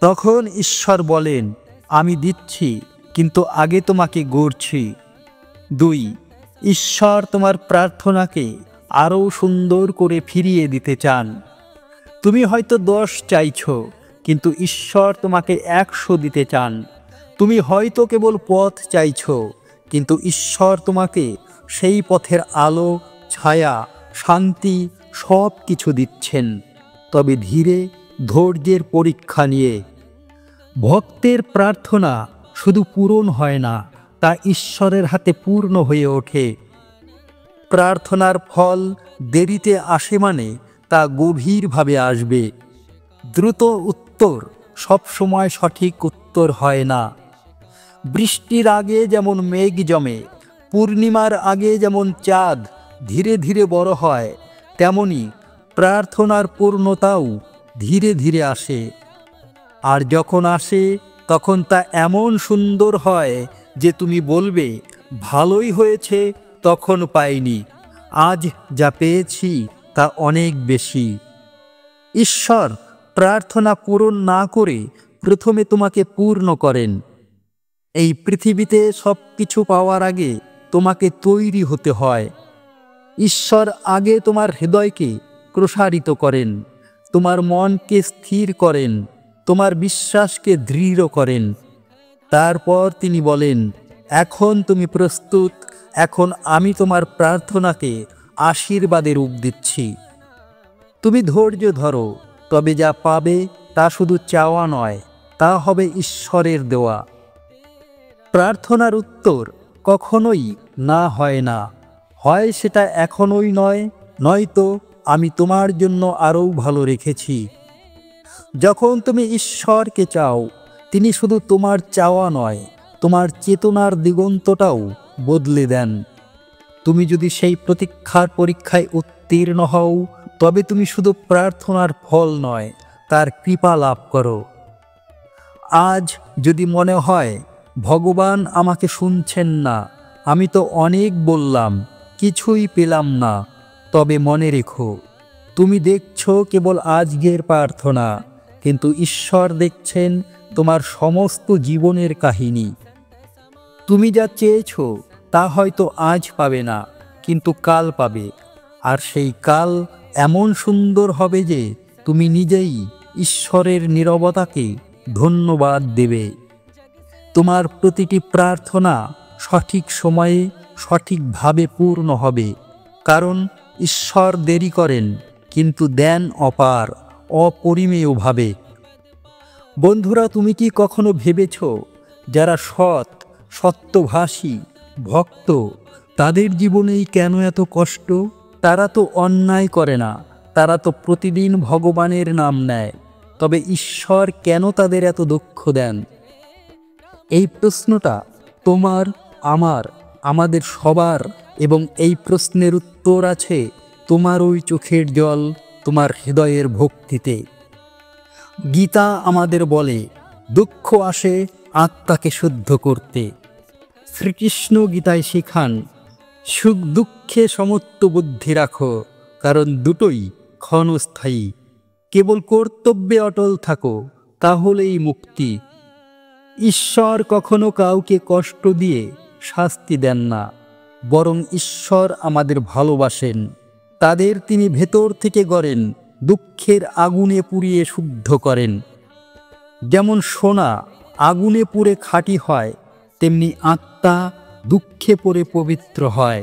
তখন ঈশ্বর বলেন, আমি দিচ্ছি, কিন্তু আগে তোমাকে গড়ছি। 2, ঈশ্বর তোমার প্রার্থনাকে আরও সুন্দর করে ফিরিয়ে দিতে চান। তুমি হয়তো 10 চাইছো, কিন্তু ঈশ্বর তোমাকে 100 দিতে চান। তুমি হয়তো কেবল পথ চাইছো, কিন্তু ঈশ্বর তোমাকে সেই পথের আলো, ছায়া, শান্তি সব কিছু দিচ্ছেন, তবে ধীরে, ধৈর্যের পরীক্ষা নিয়ে। ভক্তের প্রার্থনা শুধু পূরণ হয় না, তা ঈশ্বরের হাতে পূর্ণ হয়ে ওঠে। প্রার্থনার ফল দেরিতে আসে মানে তা গভীরভাবে আসবে। দ্রুত উত্তর সবসময় সঠিক উত্তর হয় না। বৃষ্টির আগে যেমন মেঘ জমে, পূর্ণিমার আগে যেমন চাঁদ ধীরে ধীরে বড় হয়, তেমনি প্রার্থনার পূর্ণতাও ধীরে ধীরে আসে। আর যখন আসে তখন তা এমন সুন্দর হয় যে তুমি বলবে, ভালোই হয়েছে তখন পাইনি, আজ যা পেয়েছি তা অনেক বেশি। ঈশ্বর প্রার্থনা পূরণ না করে প্রথমে তোমাকে পূর্ণ করেন। এই পৃথিবীতে সব কিছু পাওয়ার আগে তোমাকে তৈরি হতে হয়। ঈশ্বর আগে তোমার হৃদয়কে প্রসারিত করেন, তোমার মনকে স্থির করেন, তোমার বিশ্বাসকে দৃঢ় করেন। তারপর তিনি বলেন, এখন তুমি প্রস্তুত, এখন আমি তোমার প্রার্থনাকে আশীর্বাদে রূপ দিচ্ছি। তুমি ধৈর্য ধরো, তবে যা পাবে তা শুধু চাওয়া নয়, তা হবে ঈশ্বরের দেওয়া। প্রার্থনার উত্তর কখনোই না হয় না, হয় সেটা এখনোই নয়, নয়তো আমি তোমার জন্য আরও ভালো রেখেছি। যখন তুমি ঈশ্বরকে চাও, তিনি শুধু তোমার চাওয়া নয়, তোমার চেতনার দিগন্তটাও বদলে দেন। তুমি যদি সেই প্রতীক্ষার পরীক্ষায় উত্তীর্ণ হও, তবে তুমি শুধু প্রার্থনার ফল নয়, তার কৃপা লাভ করো। আজ যদি মনে হয় ভগবান আমাকে শুনছেন না, আমি তো অনেক বললাম, কিছুই পেলাম না, তবে মনে রেখো, তুমি দেখছো কেবল আজকের প্রার্থনা, কিন্তু ঈশ্বর দেখছেন তোমার সমস্ত জীবনের কাহিনী। তুমি যা চেয়েছো তা হয়তো আজ পাবে না, কিন্তু কাল পাবে, আর সেই কাল এমন সুন্দর হবে যে তুমি নিজেই ঈশ্বরের নীরবতাকে ধন্যবাদ দেবে। তোমার প্রতিটি প্রার্থনা সঠিক সময়ে সঠিকভাবে পূর্ণ হবে, কারণ ঈশ্বর দেরি করেন কিন্তু দেন অপার, অপরিমেয়ভাবে। বন্ধুরা, তুমি কি কখনো ভেবেছ যারা সৎ, সত্যভাষী, ভক্ত, তাদের জীবনেই কেন এত কষ্ট? তারা তো অন্যায় করে না, তারা তো প্রতিদিন ভগবানের নাম নেয়, তবে ঈশ্বর কেন তাদের এত দুঃখ দেন? এই প্রশ্নটা তোমার, আমার, আমাদের সবার, এবং এই প্রশ্নের উত্তর আছে তোমার ওই চোখের জল, তোমার হৃদয়ের ভক্তিতে। গীতা আমাদের বলে, দুঃখ আসে আত্মাকে শুদ্ধ করতে। শ্রীকৃষ্ণ গীতায় শেখান, সুখ দুঃখে সমত্ব বুদ্ধি রাখো, কারণ দুটোই ক্ষণস্থায়ী। কেবল কর্তব্যে অটল থাকো, তাহলেই মুক্তি। ঈশ্বর কখনো কাউকে কষ্ট দিয়ে শাস্তি দেন না, বরং ঈশ্বর আমাদের ভালোবাসেন, তাদের তিনি ভেতর থেকে গড়েন, দুঃখের আগুনে পুড়িয়ে শুদ্ধ করেন। যেমন সোনা আগুনে পুড়ে খাঁটি হয়, তেমনি আত্মা দুঃখে পড়ে পবিত্র হয়।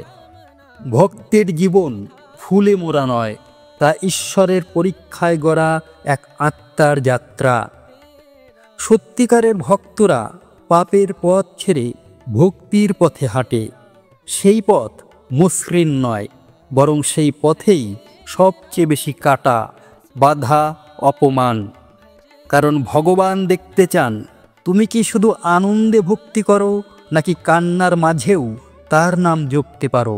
ভক্তের জীবন ফুলে মোড়া নয়, তা ঈশ্বরের পরীক্ষায় গড়া এক আত্মার যাত্রা। সত্যিকারের ভক্তরা পাপের পথ ছেড়ে ভক্তির পথে হাঁটে। সেই পথ মসৃণ নয়, বরং সেই পথেই সবচেয়ে বেশি কাটা, বাধা, অপমান। কারণ ভগবান দেখতে চান তুমি কি শুধু আনন্দে ভক্তি করো, নাকি কান্নার মাঝেও তার নাম জপতে পারো।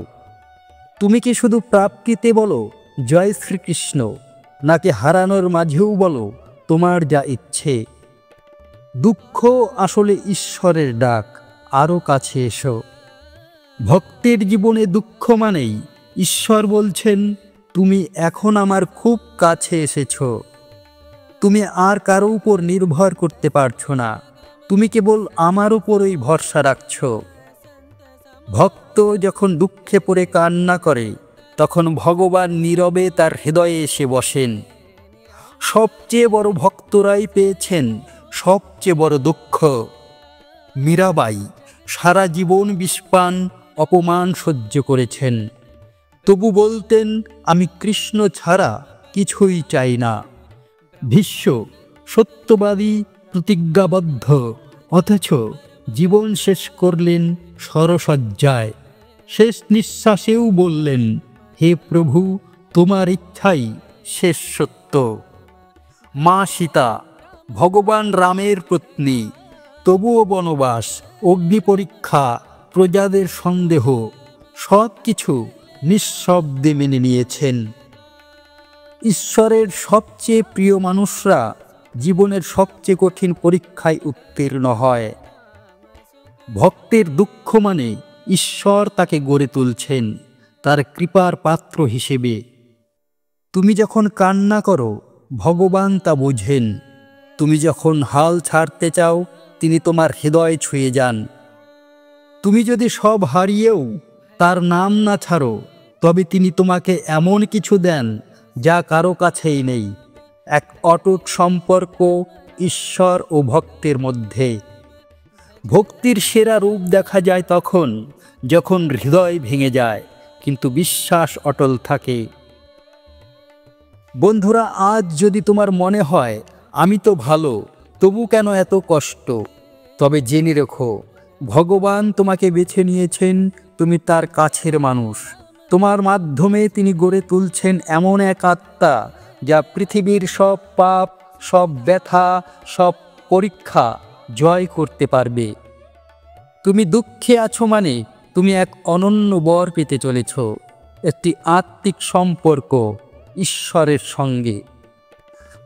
তুমি কি শুধু প্রাপ্তিতে বলো জয় শ্রীকৃষ্ণ, নাকি হারানোর মাঝেও বলো তোমার যা ইচ্ছে। দুঃখ আসলে ঈশ্বরের ডাক, আরও কাছে এসো। ভক্তের জীবনে দুঃখ মানেই ঈশ্বর বলছেন তুমি এখন আমার খুব কাছে এসেছ। তুমি আর কারো উপর নির্ভর করতে পারছো না, তুমি কেবল আমার উপরই ভরসা রাখছ। ভক্ত যখন দুঃখে পড়ে কান্না করে, তখন ভগবান নীরবে তার হৃদয়ে এসে বসেন। সবচেয়ে বড় ভক্তরাই পেয়েছেন সবচেয়ে বড় দুঃখ। মীরাবাই সারা জীবন বিষপান, অপমান সহ্য করেছেন, তবু বলতেন আমি কৃষ্ণ ছাড়া কিছুই চাই না। ভীষ্ম সত্যবাদী, প্রতিজ্ঞাবদ্ধ, অথচ জীবন শেষ করলেন সরসজ্জায়। শেষ নিঃশ্বাসেও বললেন হে প্রভু, তোমার ইচ্ছাই শেষ সত্য। মা সীতা ভগবান রামের পত্নী, তবুও বনবাস, অগ্নি পরীক্ষা, প্রজাদের সন্দেহ, সব কিছু নিঃশব্দে মেনে নিয়েছেন। ঈশ্বরের সবচেয়ে প্রিয় মানুষরা জীবনের সবচেয়ে কঠিন পরীক্ষায় উত্তীর্ণ হয়। ভক্তের দুঃখ মানে ঈশ্বর তাকে গড়ে তুলছেন তার কৃপার পাত্র হিসেবে। তুমি যখন কান্না করো, ভগবান তা বোঝেন। তুমি যখন হাল ছাড়তে চাও, তিনি তোমার হৃদয় ছুঁয়ে যান। তুমি যদি সব হারিয়েও তার নাম না ছাড়ো, তবে তিনি তোমাকে এমন কিছু দেন যা কারো কাছেই নেই, এক অটুট সম্পর্ক ঈশ্বর ও ভক্তের মধ্যে। ভক্তির সেরা রূপ দেখা যায় তখন যখন হৃদয় ভেঙে যায় কিন্তু বিশ্বাস অটল থাকে। বন্ধুরা, আজ যদি তোমার মনে হয় আমি তো ভালো, তবু কেন এত কষ্ট, তবে জেনে রেখো ভগবান তোমাকে বেছে নিয়েছেন, তুমি তার কাছের মানুষ। তোমার মাধ্যমে তিনি গড়ে তুলছেন এমন এক আত্মা যা পৃথিবীর সব পাপ, সব ব্যথা, সব পরীক্ষা জয় করতে পারবে। তুমি দুঃখে আছো মানে তুমি এক অনন্য বর পেতে চলেছ, একটি আত্মিক সম্পর্ক ঈশ্বরের সঙ্গে।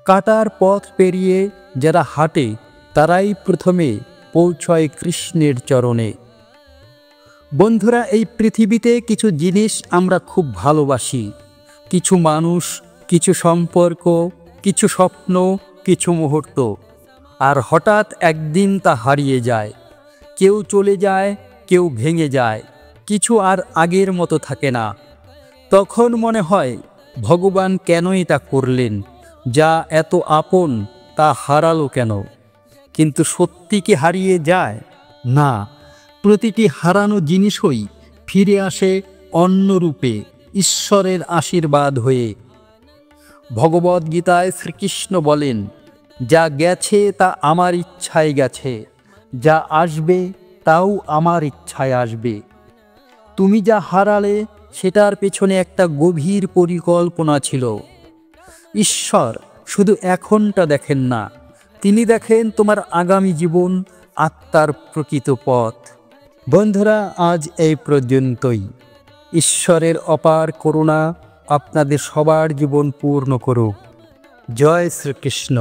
কাটার পথ পেরিয়ে যারা হাঁটে, তারাই প্রথমে পৌঁছয় কৃষ্ণের চরণে। বন্ধুরা, এই পৃথিবীতে কিছু জিনিস আমরা খুব ভালোবাসি, কিছু মানুষ, কিছু সম্পর্ক, কিছু স্বপ্ন, কিছু মুহূর্ত, আর হঠাৎ একদিন তা হারিয়ে যায়। কেউ চলে যায়, কেউ ভেঙে যায়, কিছু আর আগের মতো থাকে না। তখন মনে হয় ভগবান কেনই তা করলেন, যা এত আপন তা হারালো কেন। কিন্তু সত্যি কি হারিয়ে যায়? না, প্রতিটি হারানো জিনিসই ফিরে আসে অন্য রূপে, ঈশ্বরের আশীর্বাদ হয়ে। ভগবদ্গীতায় শ্রীকৃষ্ণ বলেন, যা গেছে তা আমার ইচ্ছায় গেছে, যা আসবে তাও আমার ইচ্ছায় আসবে। তুমি যা হারালে সেটার পেছনে একটা গভীর পরিকল্পনা ছিল। ঈশ্বর শুধু এখনটা দেখেন না, তিনি দেখেন তোমার আগামী জীবন, আত্মার প্রকৃত পথ। বন্ধুরা, আজ এই পর্যন্তই। ঈশ্বরের অপার করুণা আপনাদের সবার জীবন পূর্ণ করুক। জয় শ্রীকৃষ্ণ।